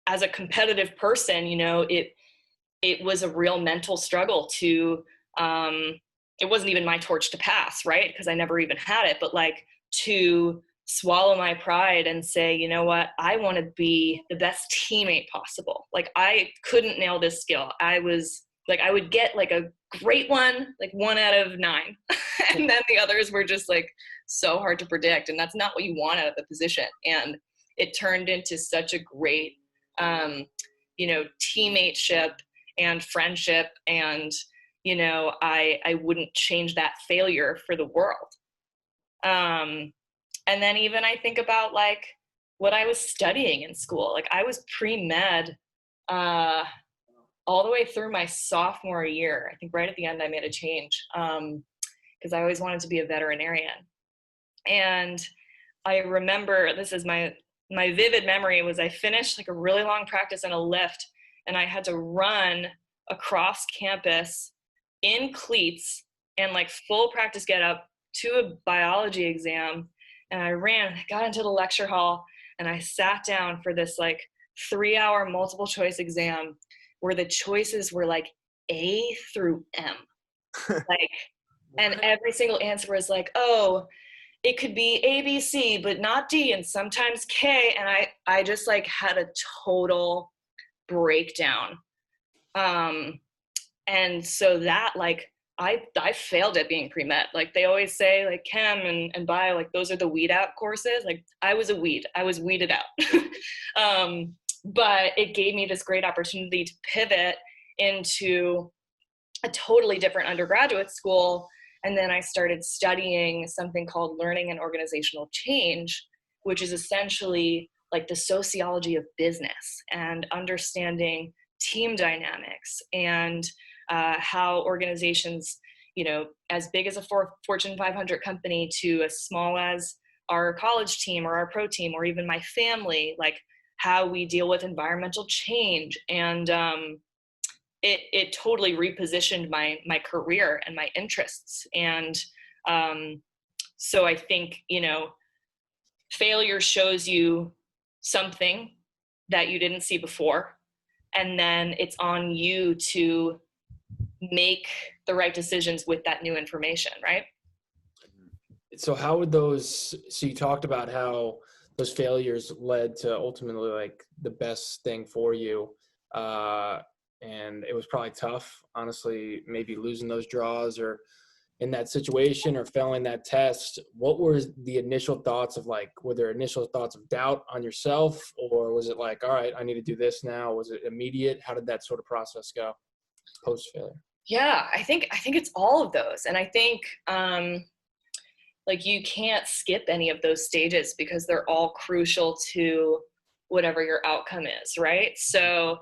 as a competitive person, it was a real mental struggle to, it wasn't even my torch to pass, right? Because I never even had it, but like to swallow my pride and say, you know what, I want to be the best teammate possible. Like I couldn't nail this skill. I was like, I would get like a great one, like 1 out of 9. And then the others were just like so hard to predict. And that's not what you want out of the position. And it turned into such a great, teammateship and friendship. And, I wouldn't change that failure for the world. And then even I think about like what I was studying in school. Like I was pre-med, all the way through my sophomore year. I think right at the end I made a change, because I always wanted to be a veterinarian. And I remember, this is my vivid memory, was I finished like a really long practice in a lift, and I had to run across campus in cleats and like full practice get up to a biology exam. And I got into the lecture hall, and I sat down for this like 3-hour multiple choice exam where the choices were like A through M. Like, and every single answer was like, oh, it could be A, B, C, but not D, and sometimes K. And I just like had a total breakdown. And so that, like, I failed at being pre-med. Like they always say, like chem and bio, like those are the weed out courses. Like I was a weed. I was weeded out. But it gave me this great opportunity to pivot into a totally different undergraduate school. And then I started studying something called learning and organizational change, which is essentially like the sociology of business and understanding team dynamics and how organizations, you know, as big as a Fortune 500 company to as small as our college team or our pro team or even my family, like how we deal with environmental change. And it totally repositioned my career and my interests. And so I think, you know, failure shows you something that you didn't see before. And then it's on you to make the right decisions with that new information, right? So how would those, so you talked about how those failures led to ultimately like the best thing for you. And it was probably tough, honestly, maybe losing those draws or in that situation or failing that test. What were the initial thoughts of like, were there initial thoughts of doubt on yourself, or was it like, all right, I need to do this now? Was it immediate? How did that sort of process go post failure? Yeah, I think it's all of those. And I think like you can't skip any of those stages because they're all crucial to whatever your outcome is, right? So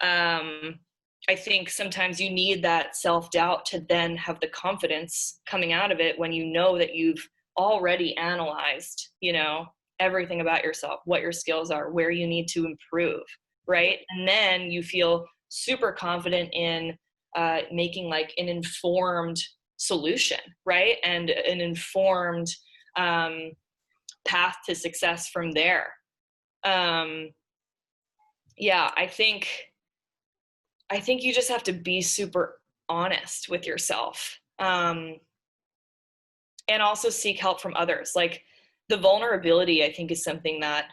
I think sometimes you need that self-doubt to then have the confidence coming out of it when you know that you've already analyzed, you know, everything about yourself, what your skills are, where you need to improve, right? And then you feel super confident in making like an informed solution, right? And an informed path to success from there. Yeah, I think you just have to be super honest with yourself, and also seek help from others. Like the vulnerability, I think, is something that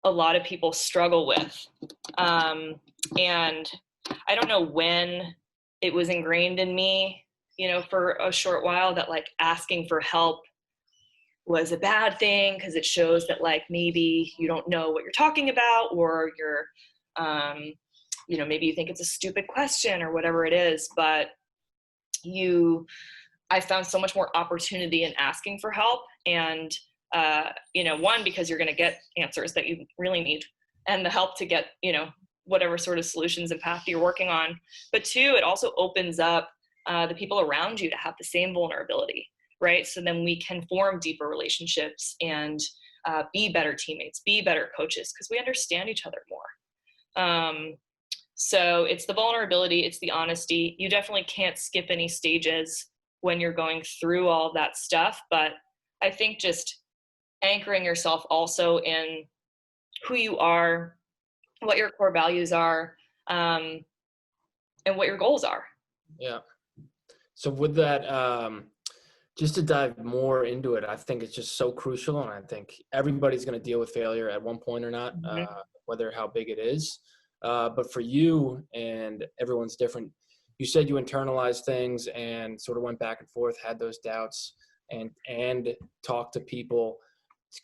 a lot of people struggle with. And I don't know when it was ingrained in me, you know, for a short while that like asking for help was a bad thing because it shows that like maybe you don't know what you're talking about, or you're, you know, maybe you think it's a stupid question or whatever it is. But I found so much more opportunity in asking for help. And, you know, one, because you're going to get answers that you really need and the help to get, you know, whatever sort of solutions and path you're working on. But two, it also opens up the people around you to have the same vulnerability, right? So then we can form deeper relationships and be better teammates, be better coaches, because we understand each other more. So it's the vulnerability, it's the honesty. You definitely can't skip any stages when you're going through all that stuff. But I think just anchoring yourself also in who you are, what your core values are, and what your goals are. Yeah. So with that, just to dive more into it, I think it's just so crucial. And I think everybody's going to deal with failure at one point or not, whether how big it is. But for you, and everyone's different, you said you internalized things and sort of went back and forth, had those doubts and talked to people.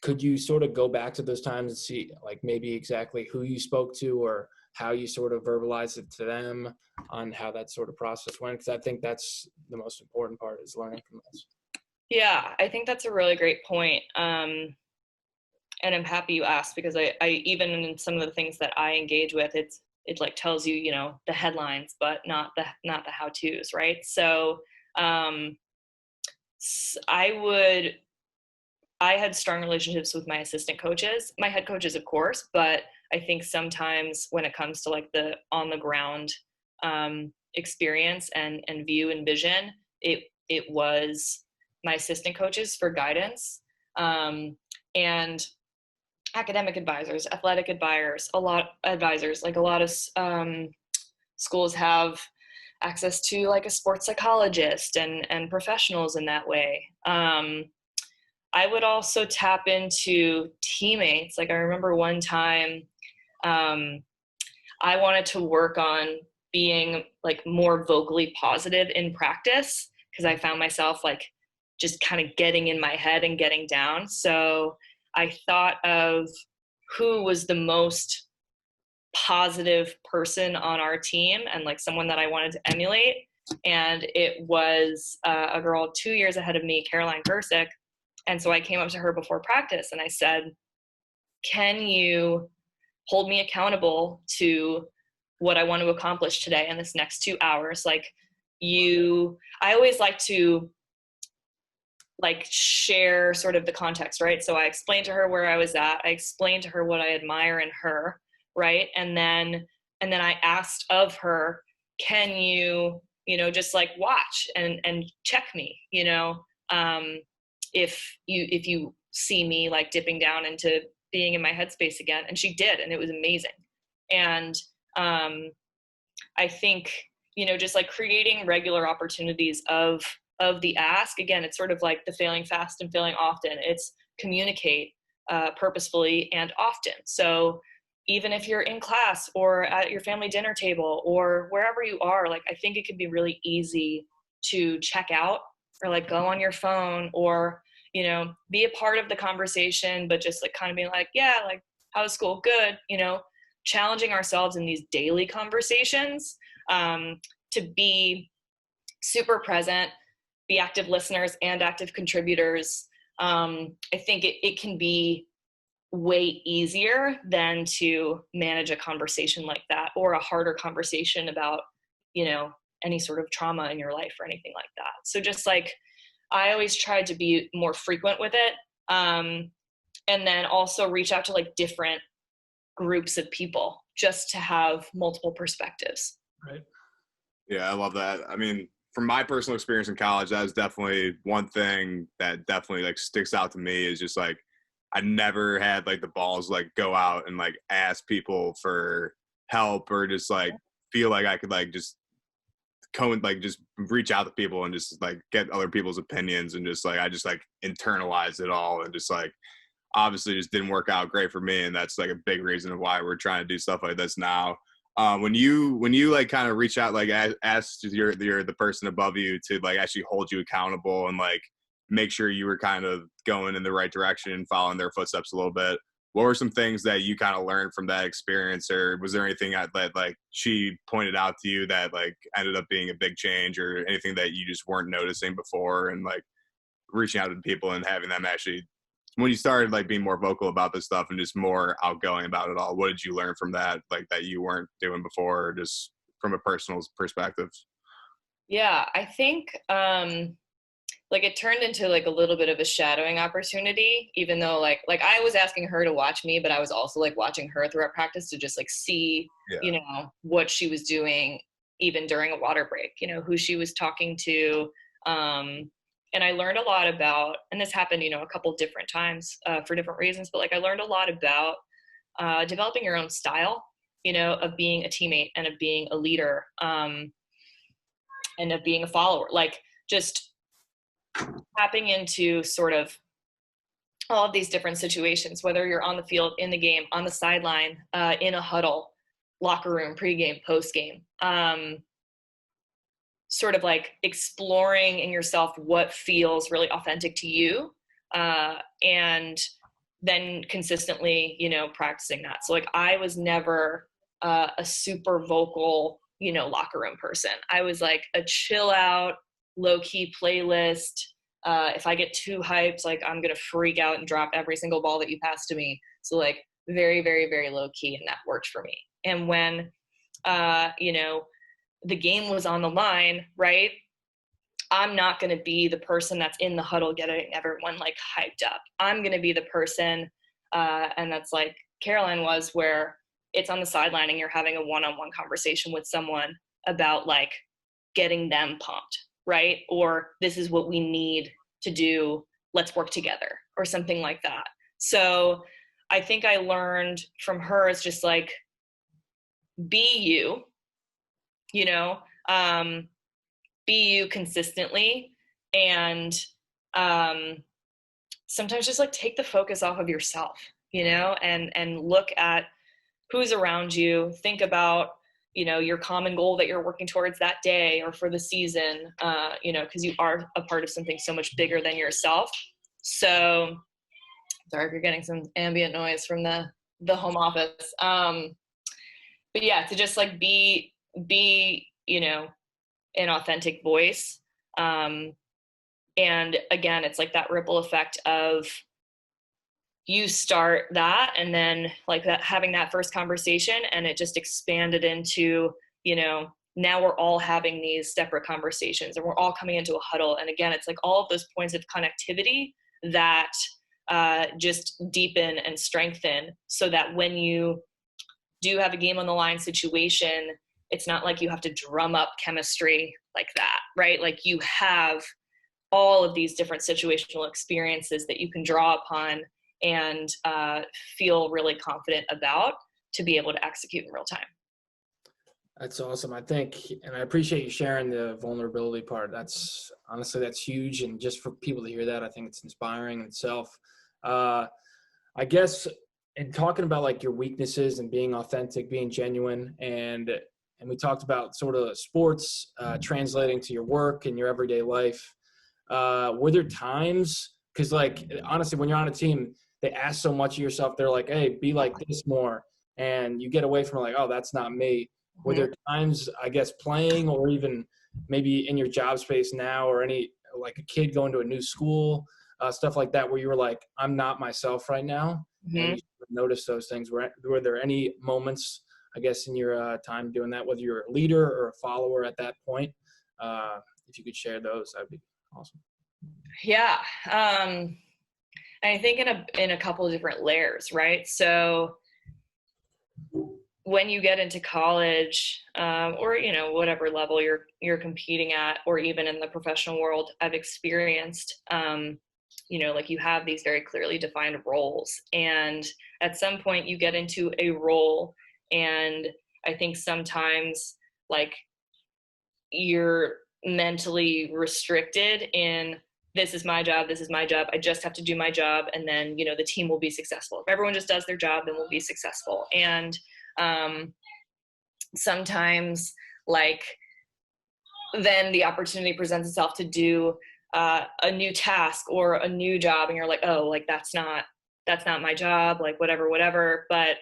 Could you sort of go back to those times and see like maybe exactly who you spoke to or how you sort of verbalized it to them on how that sort of process went? Because I think that's the most important part, is learning from this. Yeah, I think that's a really great point. And I'm happy you asked, because I even in some of the things that I engage with, it like tells you, you know, the headlines, but not the how-tos, right? So I had strong relationships with my assistant coaches, my head coaches, of course, but I think sometimes when it comes to like the on the ground experience and view and vision, it was my assistant coaches for guidance, and academic advisors, athletic advisors, a lot of schools have access to like a sports psychologist and professionals in that way. I would also tap into teammates. Like I remember one time I wanted to work on being like more vocally positive in practice, because I found myself like just kind of getting in my head and getting down. So I thought of who was the most positive person on our team and like someone that I wanted to emulate. And it was a girl 2 years ahead of me, Caroline Gersick. And so I came up to her before practice and I said, can you hold me accountable to what I want to accomplish today in this next 2 hours? Like I always like to like share sort of the context, right? So I explained to her where I was at. I explained to her what I admire in her, right? And then I asked of her, can you, just like watch and check me, if you see me like dipping down into being in my headspace again. And she did, and it was amazing. And I think, just like creating regular opportunities of the ask. Again, it's sort of like the failing fast and failing often. It's communicate purposefully and often. So even if you're in class or at your family dinner table or wherever you are, like I think it can be really easy to check out or like go on your phone or, be a part of the conversation, but just like kind of being like, yeah, like how's school? Good. Challenging ourselves in these daily conversations to be super present, be active listeners and active contributors. I think it can be way easier than to manage a conversation like that or a harder conversation about, any sort of trauma in your life or anything like that. So just like, I always tried to be more frequent with it. And then also reach out to like different groups of people just to have multiple perspectives. Right. Yeah, I love that. I mean, from my personal experience in college, that was definitely one thing that definitely like sticks out to me is just like, I never had like the balls, like go out and like ask people for help or just like feel like I could like just just reach out to people and just like get other people's opinions and just like, I just like internalized it all and just like, obviously just didn't work out great for me. And that's like a big reason why we're trying to do stuff like this now. When you like kind of reach out, like ask the person above you to like actually hold you accountable and like make sure you were kind of going in the right direction and following their footsteps a little bit. What were some things that you kind of learned from that experience, or was there anything that like she pointed out to you that like ended up being a big change, or anything that you just weren't noticing before, and like reaching out to people and having them actually, when you started like being more vocal about this stuff and just more outgoing about it all, what did you learn from that, like that you weren't doing before, or just from a personal perspective? Yeah, I think like it turned into like a little bit of a shadowing opportunity, even though like I was asking her to watch me, but I was also like watching her throughout practice to just like see, what she was doing even during a water break, who she was talking to. And I learned a lot about, and this happened, a couple different times for different reasons, but like I learned a lot about developing your own style, of being a teammate and of being a leader and of being a follower, like just tapping into sort of all of these different situations, whether you're on the field, in the game, on the sideline, in a huddle, locker room, pregame, postgame, sort of like exploring in yourself what feels really authentic to you, and then consistently, practicing that. So like I was never a super vocal, locker room person. I was like a chill out, low-key playlist. If I get too hyped, like I'm gonna freak out and drop every single ball that you pass to me. So like very, very, very low key, and that worked for me. And when the game was on the line, right? I'm not gonna be the person that's in the huddle getting everyone like hyped up. I'm gonna be the person, and that's like Caroline was, where it's on the sideline and you're having a one-on-one conversation with someone about like getting them pumped, right? Or this is what we need to do, let's work together, or something like that. So I think I learned from her is just like, be you, be you consistently, and sometimes just like take the focus off of yourself, and look at who's around you, think about your common goal that you're working towards that day or for the season, because you are a part of something so much bigger than yourself. So sorry if you're getting some ambient noise from the home office. But yeah, to just like be, an authentic voice. And again, it's like that ripple effect of you start that and then like that, having that first conversation, and it just expanded into, now we're all having these separate conversations and we're all coming into a huddle. And again, it's like all of those points of connectivity that just deepen and strengthen, so that when you do have a game on the line situation, it's not like you have to drum up chemistry like that, right? Like you have all of these different situational experiences that you can draw upon and feel really confident about to be able to execute in real time. That's awesome. I think, and I appreciate you sharing the vulnerability part. That's huge. And just for people to hear that, I think it's inspiring in itself. I guess in talking about like your weaknesses and being authentic, being genuine, and we talked about sort of sports translating to your work and your everyday life. Were there times, because like honestly, when you're on a team, they ask so much of yourself. They're like, hey, be like this more. And you get away from like, oh, that's not me. Were there times, I guess, playing or even maybe in your job space now, or any, like a kid going to a new school, stuff like that, where you were like, I'm not myself right now? And you notice those things. Were there any moments, I guess, in your time doing that, whether you're a leader or a follower at that point? If you could share those, that'd be awesome. Yeah. I think in a couple of different layers, right? So when you get into college, or whatever level you're competing at, or even in the professional world, I've experienced, like you have these very clearly defined roles, and at some point you get into a role, and I think sometimes like you're mentally restricted in, this is my job, I just have to do my job, and then the team will be successful. If everyone just does their job, then we'll be successful. And sometimes like then the opportunity presents itself to do a new task or a new job, and you're like, oh, like that's not my job, like whatever. But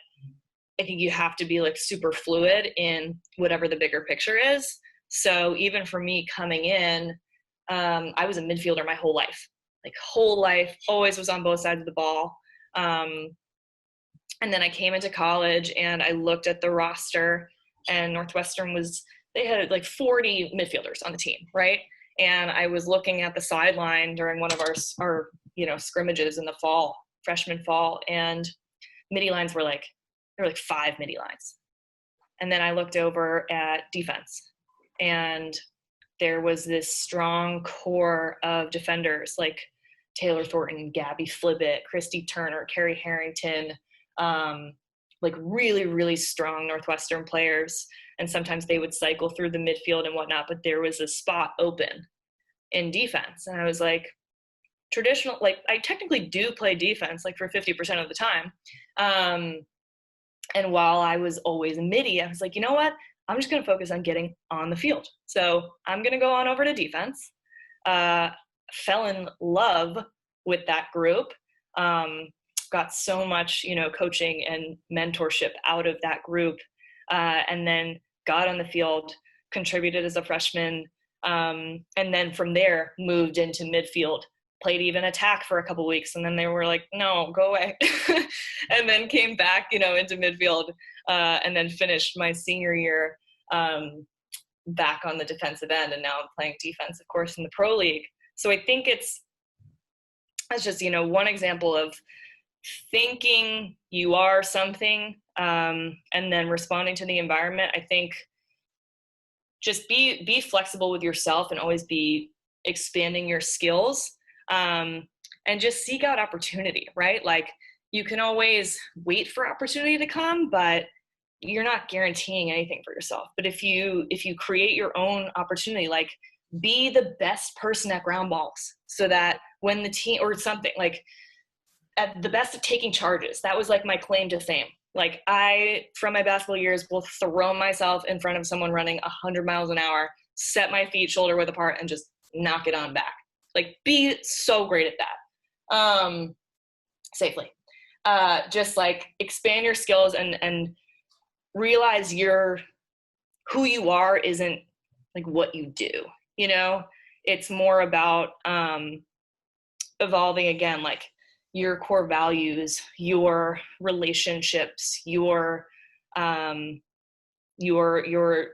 I think you have to be like super fluid in whatever the bigger picture is. So even for me coming in, I was a midfielder my whole life, always was on both sides of the ball. And then I came into college and I looked at the roster, and Northwestern they had like 40 midfielders on the team, right? And I was looking at the sideline during one of our scrimmages in the freshman fall, and midi lines there were like 5 midi lines. And then I looked over at defense, and there was this strong core of defenders like Taylor Thornton, Gabby Flibbit, Christy Turner, Carrie Harrington, like really, really strong Northwestern players. And sometimes they would cycle through the midfield and whatnot, but there was a spot open in defense. And I was like, I technically do play defense like for 50% of the time. And while I was always a midi, I was like, you know what? I'm just going to focus on getting on the field. So I'm going to go on over to defense. Fell in love with that group. Got so much, coaching and mentorship out of that group. And then got on the field, contributed as a freshman. And then from there moved into midfield, played even attack for a couple weeks. And then they were like, no, go away. And then came back, into midfield, and then finished my senior year back on the defensive end. And now I'm playing defense, of course, in the pro league. So I think that's just, one example of thinking you are something, and then responding to the environment. I think just be flexible with yourself and always be expanding your skills, and just seek out opportunity, right? Like you can always wait for opportunity to come, but you're not guaranteeing anything for yourself. But if you create your own opportunity, like be the best person at ground balls, so that when the team or something, like at the best at taking charges, that was like my claim to fame, Like I, from my basketball years, will throw myself in front of someone running 100 miles an hour, set my feet shoulder width apart, and just knock it on back. Like be so great at that, safely. Just like expand your skills and realize who you are isn't like what you do, you know? It's more about evolving again, like your core values, your relationships, your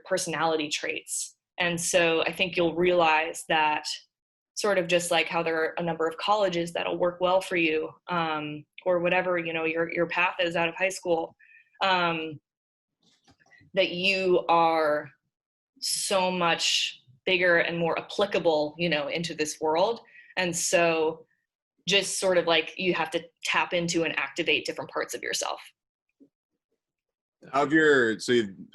personality traits. And so I think you'll realize that sort of just like how there are a number of colleges that'll work well for you, or whatever, you know, your path is out of high school, that you are so much bigger and more applicable, you know, into this world. And so just sort of like you have to tap into and activate different parts of yourself. So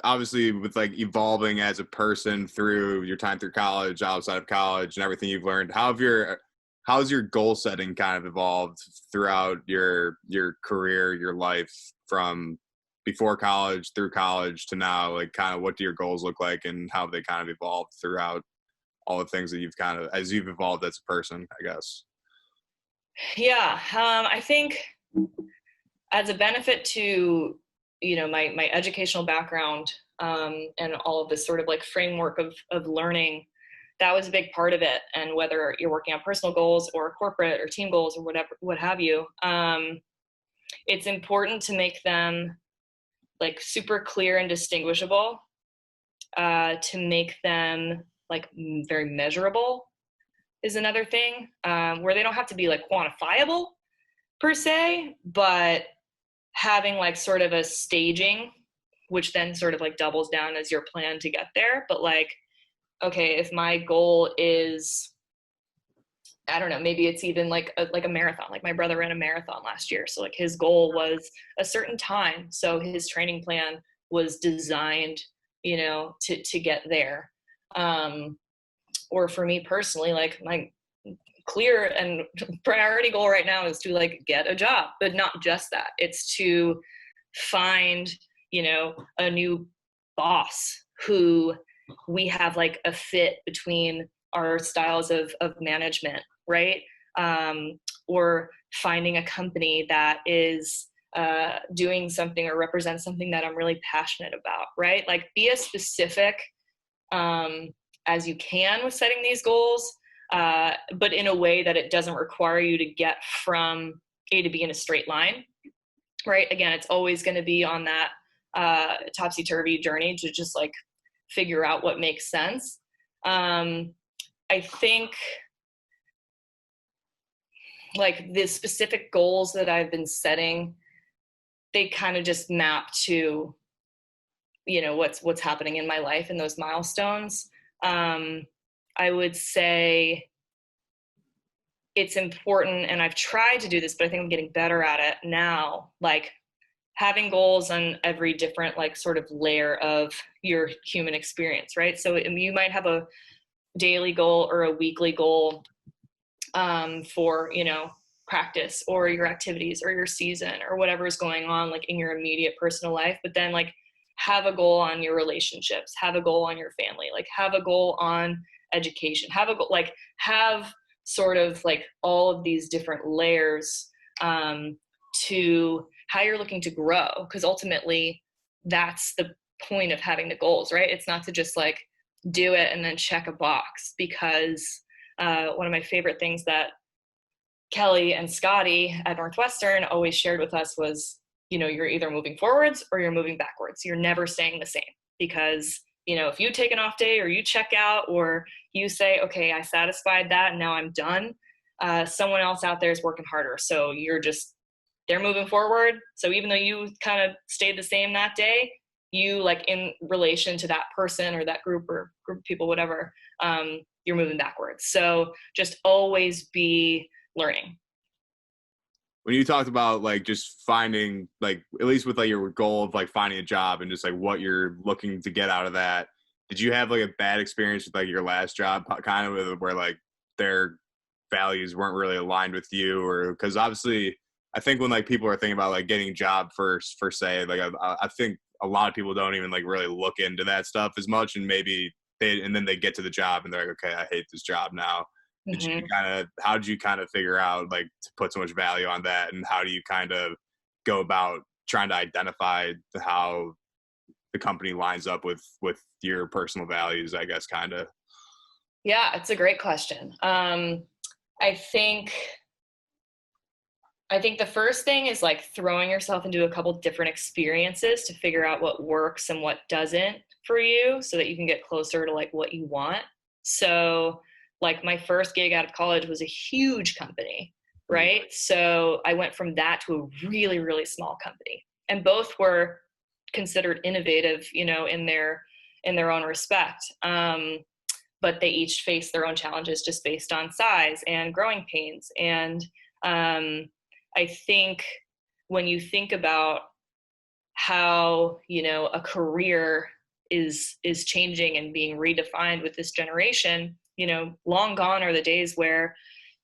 obviously with like evolving as a person through your time through college, outside of college, and everything you've learned, how's your goal setting kind of evolved throughout your career, your life, from before college through college to now? Like kind of what do your goals look like, and how have they kind of evolved throughout all the things that you've kind of, as you've evolved as a person, I guess? Yeah. I think as a benefit to, you know, my educational background, and all of this sort of like framework of learning, that was a big part of it. And whether you're working on personal goals or corporate or team goals or whatever, what have you, it's important to make them like super clear and distinguishable, to make them like very measurable is another thing, where they don't have to be like quantifiable per se, but having like sort of a staging, which then sort of like doubles down as your plan to get there. But like, okay, if my goal is, I don't know, maybe it's even like a marathon. Like my brother ran a marathon last year. So like his goal was a certain time. So his training plan was designed, you know, to get there. Or for me personally, like my clear and priority goal right now is to like get a job, but not just that. It's to find, you know, a new boss who we have like a fit between our styles of management, right? Or finding a company that is doing something or represents something that I'm really passionate about, right? Like be as specific as you can with setting these goals, but in a way that it doesn't require you to get from A to B in a straight line, right? Again, it's always going to be on that topsy-turvy journey to just like figure out what makes sense. I think like the specific goals that I've been setting, they kind of just map to, you know, what's happening in my life and those milestones. I would say it's important, and I've tried to do this, but I think I'm getting better at it now, like having goals on every different like sort of layer of your human experience, right? So you might have a daily goal or a weekly goal for, you know, practice or your activities or your season or whatever is going on like in your immediate personal life, but then like have a goal on your relationships, have a goal on your family, like have a goal on education, have a goal, like have sort of like all of these different layers to how you're looking to grow. Because ultimately that's the point of having the goals, right? It's not to just like do it and then check a box, because one of my favorite things that Kelly and Scotty at Northwestern always shared with us was, you know, you're either moving forwards or you're moving backwards. You're never staying the same, because, you know, if you take an off day or you check out or you say, okay, I satisfied that and now I'm done, someone else out there is working harder. So they're moving forward. So even though you kind of stayed the same that day, you like in relation to that person or that group of people, whatever, you're moving backwards. So just always be learning. When you talked about like just finding, like at least with like your goal of like finding a job and just like what you're looking to get out of that, did you have like a bad experience with like your last job, kind of where like their values weren't really aligned with you? Or because obviously I think when like people are thinking about like getting a job first, for say, like I think a lot of people don't even like really look into that stuff as much, and maybe and then they get to the job and they're like, okay, I hate this job now. How did you kind of figure out like to put so much value on that, and how do you kind of go about trying to identify how the company lines up with your personal values, I guess, kind of? Yeah, it's a great question. I think the first thing is like throwing yourself into a couple different experiences to figure out what works and what doesn't for you, so that you can get closer to like what you want. So like my first gig out of college was a huge company, right? So I went from that to a really, really small company, and both were considered innovative, you know, in their own respect. But they each face their own challenges just based on size and growing pains. And I think when you think about how, you know, a career is changing and being redefined with this generation, you know, long gone are the days where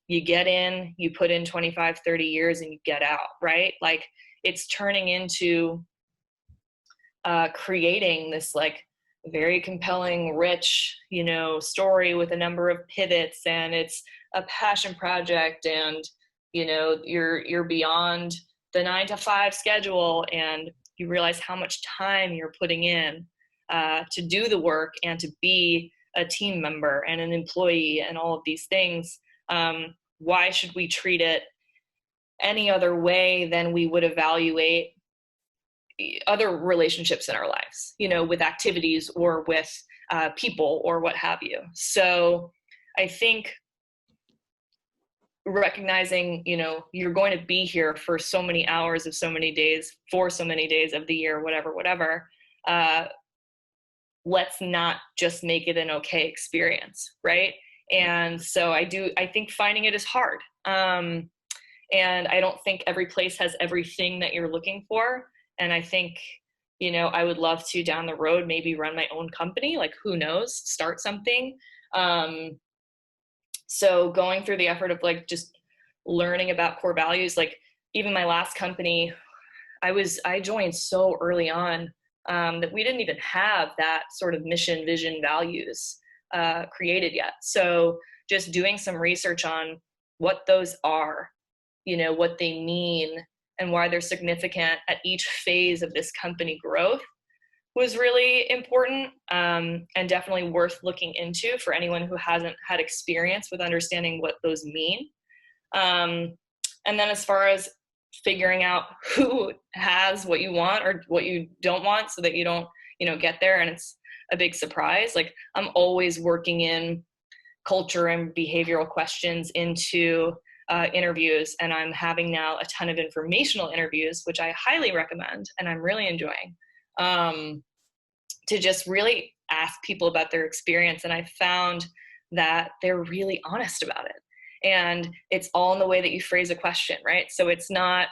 you get in, you put in 25, 30 years and you get out, right? Like it's turning into creating this like very compelling, rich, you know, story with a number of pivots, and it's a passion project, and, you know, you're beyond the 9-to-5 schedule, and you realize how much time you're putting in to do the work and to be a team member and an employee and all of these things. Why should we treat it any other way than we would evaluate other relationships in our lives, you know, with activities or with people or what have you? So I think recognizing, you know, you're going to be here for so many hours of so many days, for so many days of the year, whatever, let's not just make it an okay experience, right? And so I think finding it is hard. And I don't think every place has everything that you're looking for. And I think, you know, I would love to down the road maybe run my own company, like who knows, start something. So going through the effort of like just learning about core values, like even my last company, I joined so early on that we didn't even have that sort of mission, vision, values created yet. So just doing some research on what those are, you know, what they mean and why they're significant at each phase of this company growth was really important, and definitely worth looking into for anyone who hasn't had experience with understanding what those mean. And then as far as figuring out who has what you want or what you don't want, so that you don't, you know, get there and it's a big surprise. Like I'm always working in culture and behavioral questions into interviews, and I'm having now a ton of informational interviews, which I highly recommend and I'm really enjoying, to just really ask people about their experience. And I found that they're really honest about it. And it's all in the way that you phrase a question, right? So it's trying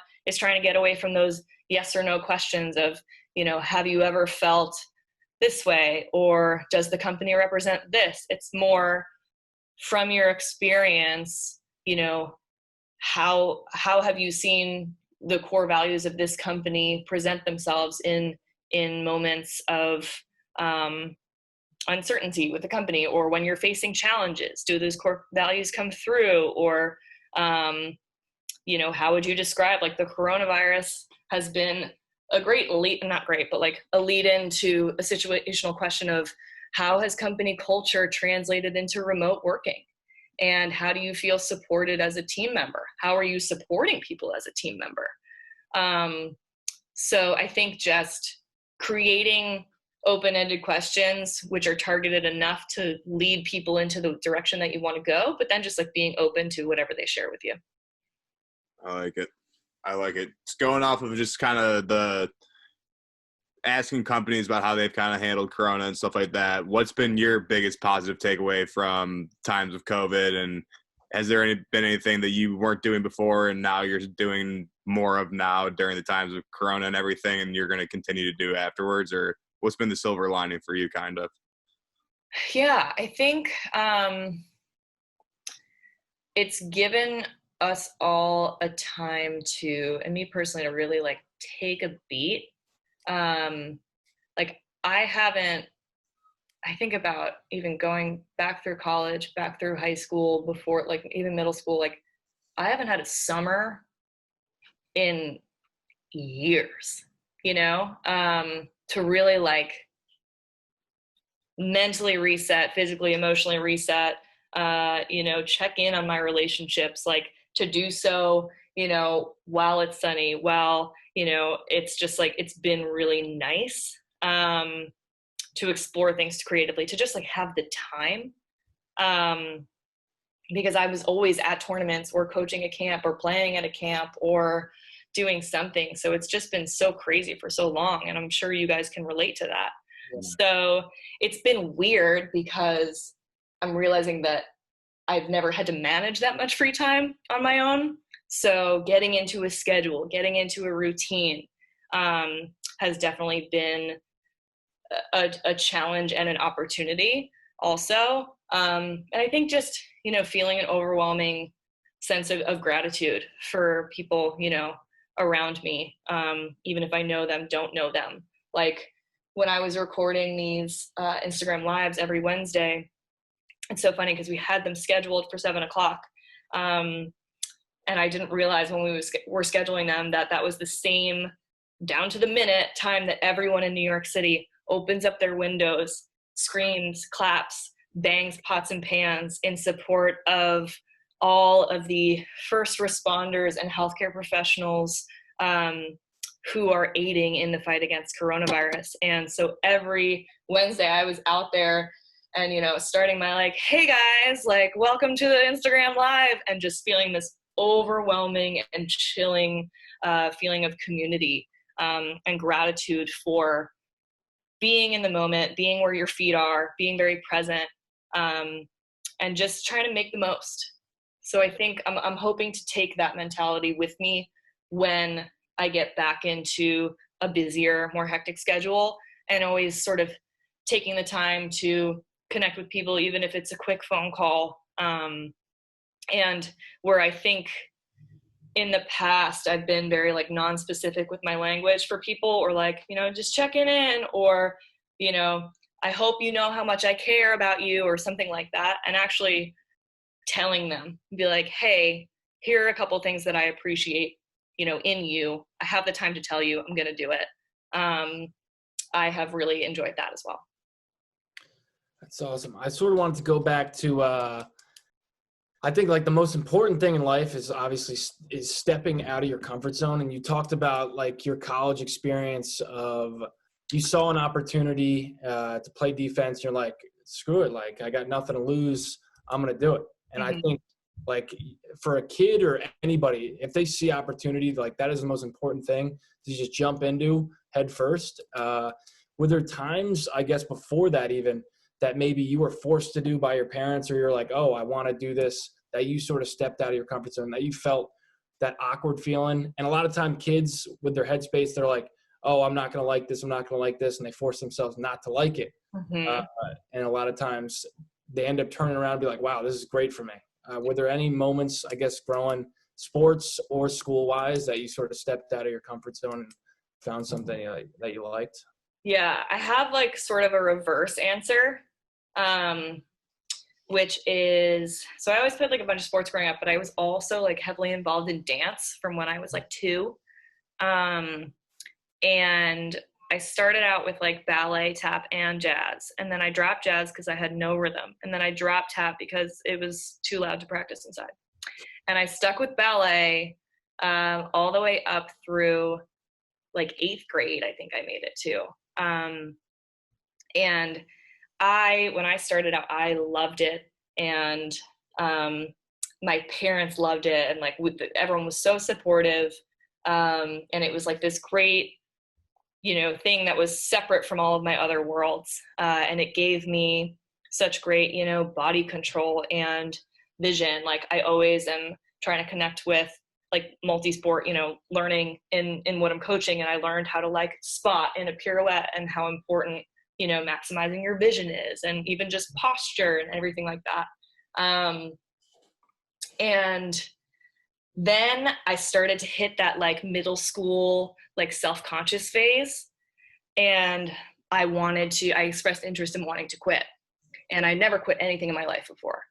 to get away from those yes or no questions of, you know, have you ever felt this way? Or does the company represent this? It's more from your experience, you know, how have you seen the core values of this company present themselves in moments of uncertainty with the company, or when you're facing challenges? Do those core values come through? Or you know, how would you describe, like, the coronavirus has been a great lead, not great, but like a lead into a situational question of how has company culture translated into remote working? And how do you feel supported as a team member? How are you supporting people as a team member? So I think just creating open-ended questions, which are targeted enough to lead people into the direction that you want to go, but then just like being open to whatever they share with you. I like it. It's going off of just kind of the asking companies about how they've kind of handled Corona and stuff like that. What's been your biggest positive takeaway from times of COVID? And has there been anything that you weren't doing before and now you're doing more of now during the times of Corona and everything, and you're going to continue to do afterwards? Or what's been the silver lining for you, kind of? Yeah, I think it's given us all a time to, and me personally, to really like take a beat. Like I think about even going back through college, back through high school, before like even middle school, like I haven't had a summer in years, to really like mentally reset, physically, emotionally reset, check in on my relationships, like to do so, while it's sunny, while, it's just like, it's been really nice to explore things creatively, to just like have the time. Because I was always at tournaments or coaching a camp or playing at a camp or doing something. So it's just been so crazy for so long. And I'm sure you guys can relate to that. Yeah. So it's been weird because I'm realizing that I've never had to manage that much free time on my own. So getting into a schedule, getting into a routine has definitely been a challenge and an opportunity also. And I think just, feeling an overwhelming sense of gratitude for people, around me, even if I know them, don't know them. Like when I was recording these Instagram lives every Wednesday, it's so funny because we had them scheduled for 7:00. And I didn't realize when we were scheduling them that was the same down to the minute time that everyone in New York City opens up their windows, screams, claps, bangs pots and pans in support of all of the first responders and healthcare professionals who are aiding in the fight against coronavirus. And so every Wednesday I was out there and, starting my like, hey guys, like welcome to the Instagram Live, and just feeling this overwhelming and chilling feeling of community and gratitude for being in the moment, being where your feet are, being very present, and just trying to make the most. So I think I'm hoping to take that mentality with me when I get back into a busier, more hectic schedule, and always sort of taking the time to connect with people, even if it's a quick phone call. And where I think in the past I've been very like non-specific with my language for people, or like, just checking in, or, I hope you know how much I care about you, or something like that. And actually telling them, be like, hey, here are a couple things that I appreciate, in you. I have the time to tell you, I'm going to do it. I have really enjoyed that as well. That's awesome. I sort of wanted to go back to, I think like the most important thing in life is obviously is stepping out of your comfort zone. And you talked about like your college experience of, you saw an opportunity to play defense. You're like, screw it. Like I got nothing to lose. I'm going to do it. And I think like for a kid or anybody, if they see opportunity, like that is the most important thing to just jump into head first. Were there times, I guess, before that even, that maybe you were forced to do by your parents, or you're like, oh, I want to do this, that you sort of stepped out of your comfort zone, that you felt that awkward feeling? And a lot of time kids with their headspace, they're like, oh, I'm not going to like this. I'm not going to like this. And they force themselves not to like it. And a lot of times they end up turning around and be like, wow, this is great for me. Were there any moments, I guess, growing sports or school wise, that you sort of stepped out of your comfort zone and found something that you liked? Yeah, I have like sort of a reverse answer, which is, so I always played like a bunch of sports growing up, but I was also like heavily involved in dance from when I was like 2. And I started out with like ballet, tap, and jazz. And then I dropped jazz because I had no rhythm. And then I dropped tap because it was too loud to practice inside. And I stuck with ballet all the way up through like 8th grade, I think I made it to. And when I started out, I loved it. And my parents loved it. And like everyone was so supportive. And it was like this great, thing that was separate from all of my other worlds. And it gave me such great, body control and vision. Like I always am trying to connect with like multi-sport, learning in what I'm coaching. And I learned how to like spot in a pirouette, and how important, maximizing your vision is, and even just posture and everything like that. And then I started to hit that like middle school, like self-conscious phase. And I expressed interest in wanting to quit. And I never quit anything in my life before.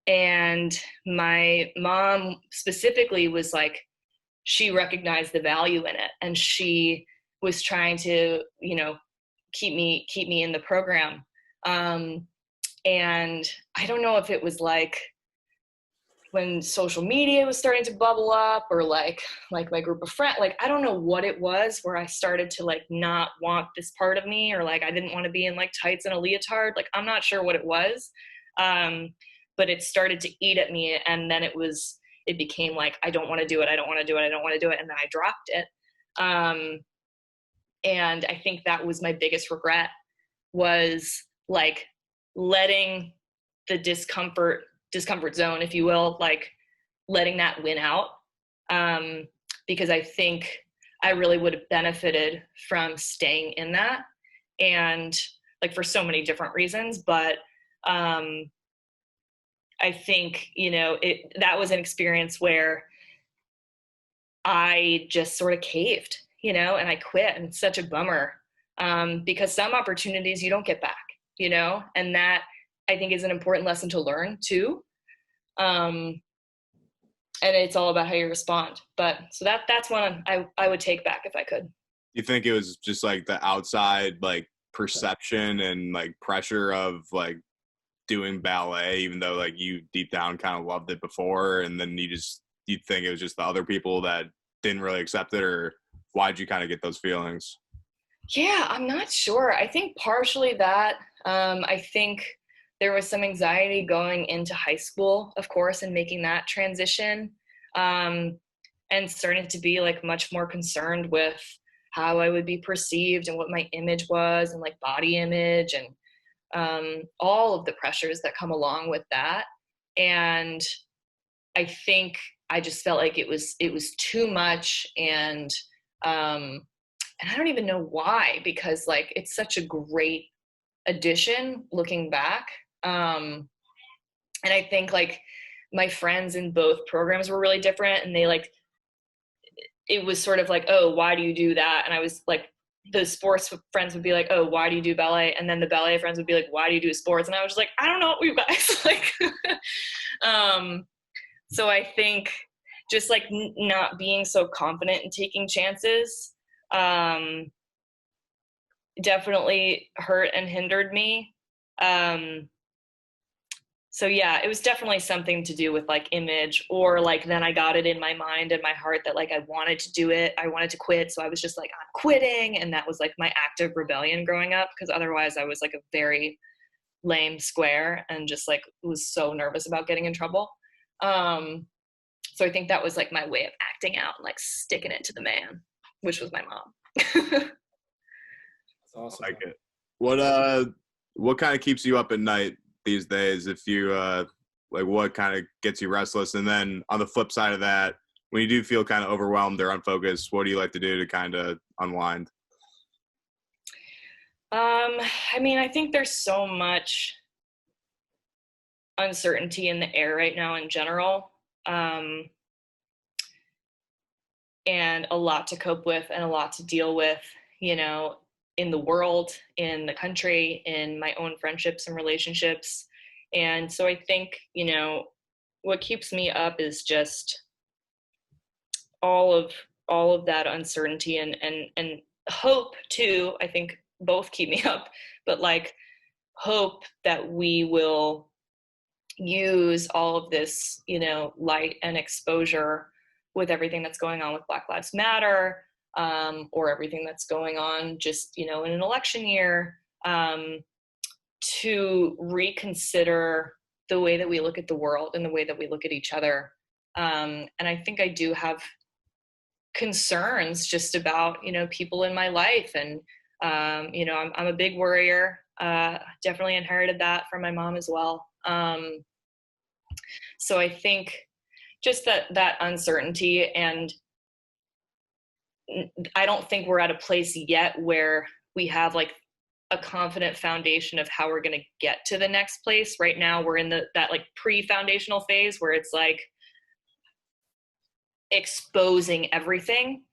And my mom specifically was like, she recognized the value in it. And she was trying to, keep me in the program. And I don't know if it was like when social media was starting to bubble up, or like my group of friends, like, I don't know what it was where I started to like not want this part of me, or like I didn't want to be in like tights and a leotard. Like, I'm not sure what it was. But it started to eat at me. And then it became like, I don't want to do it. I don't want to do it. I don't want to do it. And then I dropped it. And I think that was my biggest regret, was like letting the discomfort zone, if you will, like letting that win out. Because I think I really would have benefited from staying in that, and like for so many different reasons. But I think, that was an experience where I just sort of caved, and I quit. And it's such a bummer, because some opportunities you don't get back, and that I think is an important lesson to learn too. And it's all about how you respond. But so that's one I would take back if I could. You think it was just like the outside, like perception and like pressure of like doing ballet, even though like you deep down kind of loved it before, and then you think it was just the other people that didn't really accept it? Or why'd you kind of get those feelings? Yeah, I'm not sure. I think partially that. I think there was some anxiety going into high school, of course, and making that transition, and starting to be like much more concerned with how I would be perceived and what my image was, and like body image, and all of the pressures that come along with that. And I think I just felt like it was too much. And I don't even know why, because like it's such a great addition looking back. And I think like my friends in both programs were really different, and it was sort of like, oh, why do you do that? And I was like, the sports friends would be like, oh, why do you do ballet? And then the ballet friends would be like, why do you do sports? And I was just like, I don't know, you guys. Like, so I think just like not being so confident in taking chances, definitely hurt and hindered me. So yeah, it was definitely something to do with like image, or like then I got it in my mind and my heart that like I wanted to do it. I wanted to quit. So I was just like, I'm quitting. And that was like my act of rebellion growing up, because otherwise I was like a very lame square and just like was so nervous about getting in trouble. So I think that was like my way of acting out and like sticking it to the man, which was my mom. That's awesome. I like it. What kind of keeps you up at night these days? If you like, what kind of gets you restless? And then on the flip side of that, when you do feel kind of overwhelmed or unfocused, what do you like to do to kind of unwind? I mean, I think there's so much uncertainty in the air right now in general, and a lot to cope with and a lot to deal with, in the world, in the country, in my own friendships and relationships. And so I think, what keeps me up is just all of that uncertainty and hope too. I think both keep me up, but like hope that we will use all of this, light and exposure with everything that's going on with Black Lives Matter, or everything that's going on just, in an election year, to reconsider the way that we look at the world and the way that we look at each other. And I think I do have concerns just about, people in my life. And, I'm a big worrier, definitely inherited that from my mom as well. So I think just that uncertainty, and I don't think we're at a place yet where we have like a confident foundation of how we're going to get to the next place. Right now we're in that like pre-foundational phase where it's like, exposing everything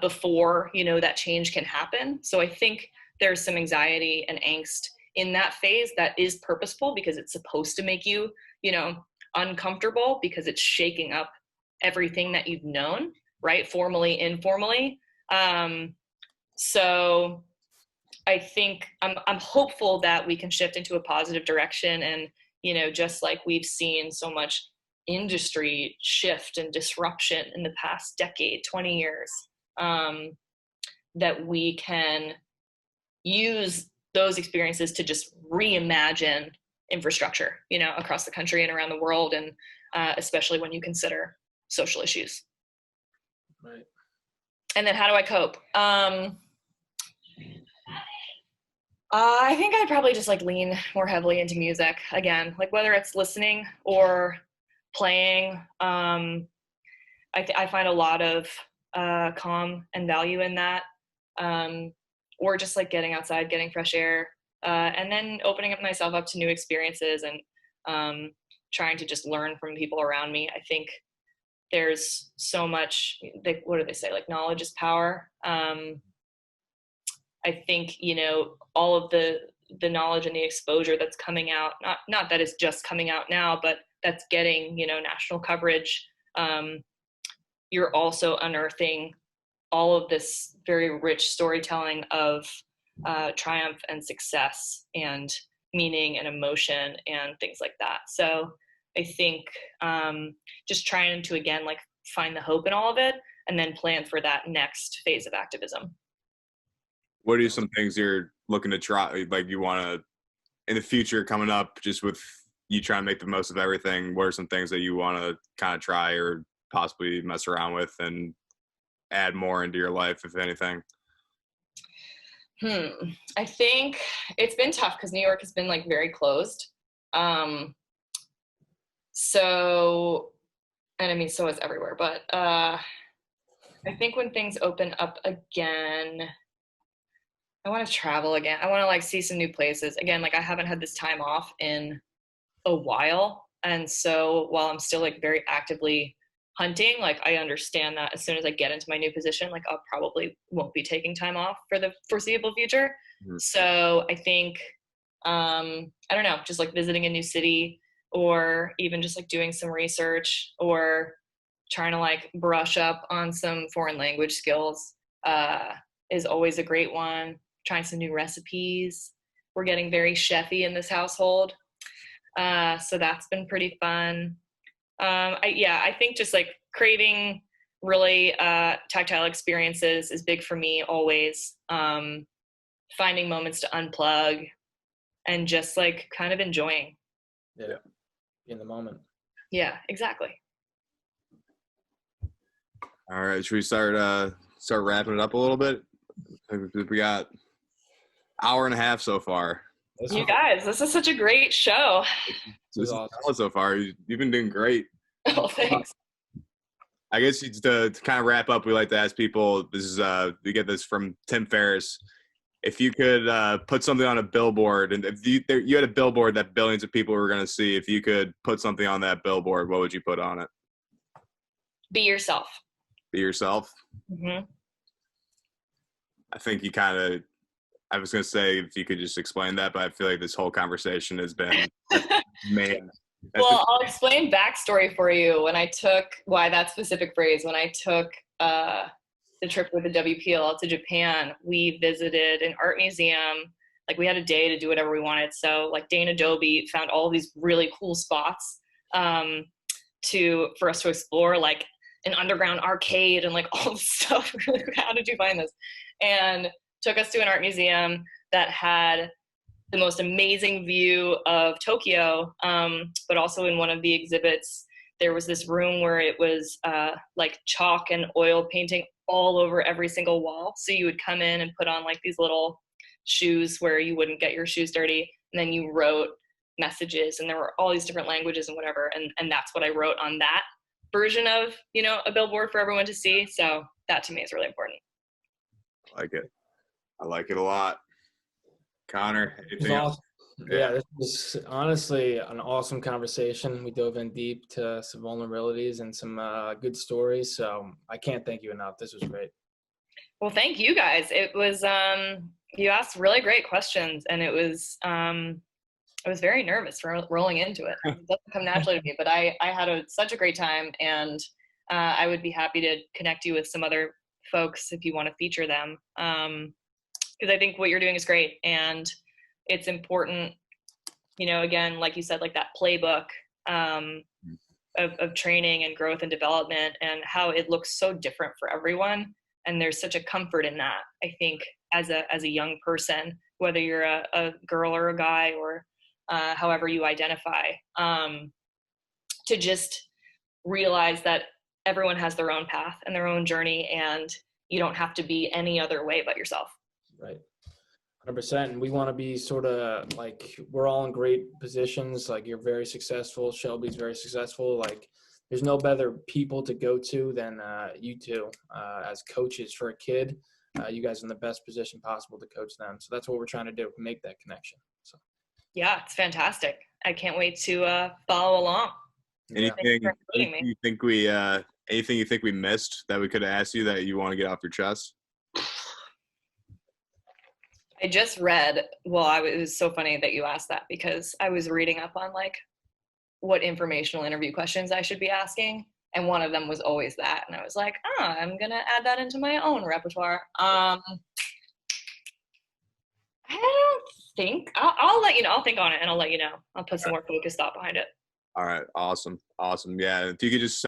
before, that change can happen. So I think there's some anxiety and angst in that phase that is purposeful because it's supposed to make you, uncomfortable because it's shaking up everything that you've known, right? Formally, informally. So I think I'm hopeful that we can shift into a positive direction. And, just like we've seen so much industry shift and disruption in the past decade, 20 years, that we can use those experiences to just reimagine infrastructure, across the country and around the world. And especially when you consider social issues. Right. And then how do I cope? I think I'd probably just lean more heavily into music again, whether it's listening or playing. I find a lot of calm and value in that, or just getting outside, getting fresh air, and then opening up myself up to new experiences and trying to just learn from people around me. I think there's so much, what do they say? Knowledge is power. I think, all of the knowledge and the exposure that's coming out, not that it's just coming out now, but that's getting, national coverage. You're also unearthing all of this very rich storytelling of triumph and success and meaning and emotion and things like that. So I think just trying to, again, find the hope in all of it and then plan for that next phase of activism. What are some things you're looking to try, you want to, in the future coming up, just with you trying to make the most of everything? What are some things that you want to kind of try or possibly mess around with and add more into your life, if anything? I think it's been tough because New York has been very closed. So, and I mean, so is everywhere, but I think when things open up again, I want to travel again. I want to see some new places again. I haven't had this time off in a while. And so while I'm still very actively hunting, I understand that as soon as I get into my new position, I'll probably won't be taking time off for the foreseeable future. Mm-hmm. So I think, I don't know, just visiting a new city or even just doing some research or trying to brush up on some foreign language skills is always a great one. Trying some new recipes. We're getting very chefy in this household. So that's been pretty fun. I think just craving really tactile experiences is big for me always. Finding moments to unplug and just kind of enjoying. Yeah. In the moment. Yeah, exactly. All right. Should we start wrapping it up a little bit? We got hour and a half so far. You guys, this is such a great show. This is awesome so far. You've been doing great. Oh, thanks. I guess to kind of wrap up, we like to ask people, this is we get this from Tim Ferriss. If you could put something on a billboard, and if you had a billboard that billions of people were going to see, if you could put something on that billboard, what would you put on it? Be yourself. Be yourself? Mm-hmm. I think I was going to say if you could just explain that, but I feel like this whole conversation has been man. Well, I'll explain backstory for you. When I took that specific phrase, when I took the trip with the WPLL to Japan, we visited an art museum. We had a day to do whatever we wanted. So Dana Dobie found all these really cool spots for us to explore, an underground arcade and all this stuff. How did you find this? And took us to an art museum that had the most amazing view of Tokyo, but also in one of the exhibits, there was this room where it was chalk and oil painting all over every single wall. So you would come in and put on these little shoes where you wouldn't get your shoes dirty. And then you wrote messages, and there were all these different languages and whatever. And that's what I wrote on that version of, a billboard for everyone to see. So that to me is really important. I like it a lot. Connor, anything else? Yeah, this was honestly an awesome conversation. We dove in deep to some vulnerabilities and some good stories. So I can't thank you enough. This was great. Well, thank you guys. It was you asked really great questions, and it was I was very nervous for rolling into it. It doesn't come naturally to me, but I had such a great time, and I would be happy to connect you with some other folks if you want to feature them. Because I think what you're doing is great, and it's important, you know, again, like you said, like that playbook of training and growth and development, and how it looks so different for everyone. And there's such a comfort in that, I think, as a young person, whether you're a girl or a guy or however you identify, to just realize that everyone has their own path and their own journey, and you don't have to be any other way but yourself. Right. 100%. And we want to be sort of like, we're all in great positions. Like, you're very successful. Shelby's very successful. Like, there's no better people to go to than you two as coaches for a kid. You guys are in the best position possible to coach them. So that's what we're trying to do, make that connection. So yeah, it's fantastic. I can't wait to follow along. Anything you think we missed that we could have asked you that you want to get off your chest? I just read, it was so funny that you asked that, because I was reading up on like what informational interview questions I should be asking. And one of them was always that. And I was like, I'm going to add that into my own repertoire. I don't think, I'll let you know. I'll think on it and I'll let you know. I'll put some more focused thought behind it. All right. Awesome. Yeah. If you could just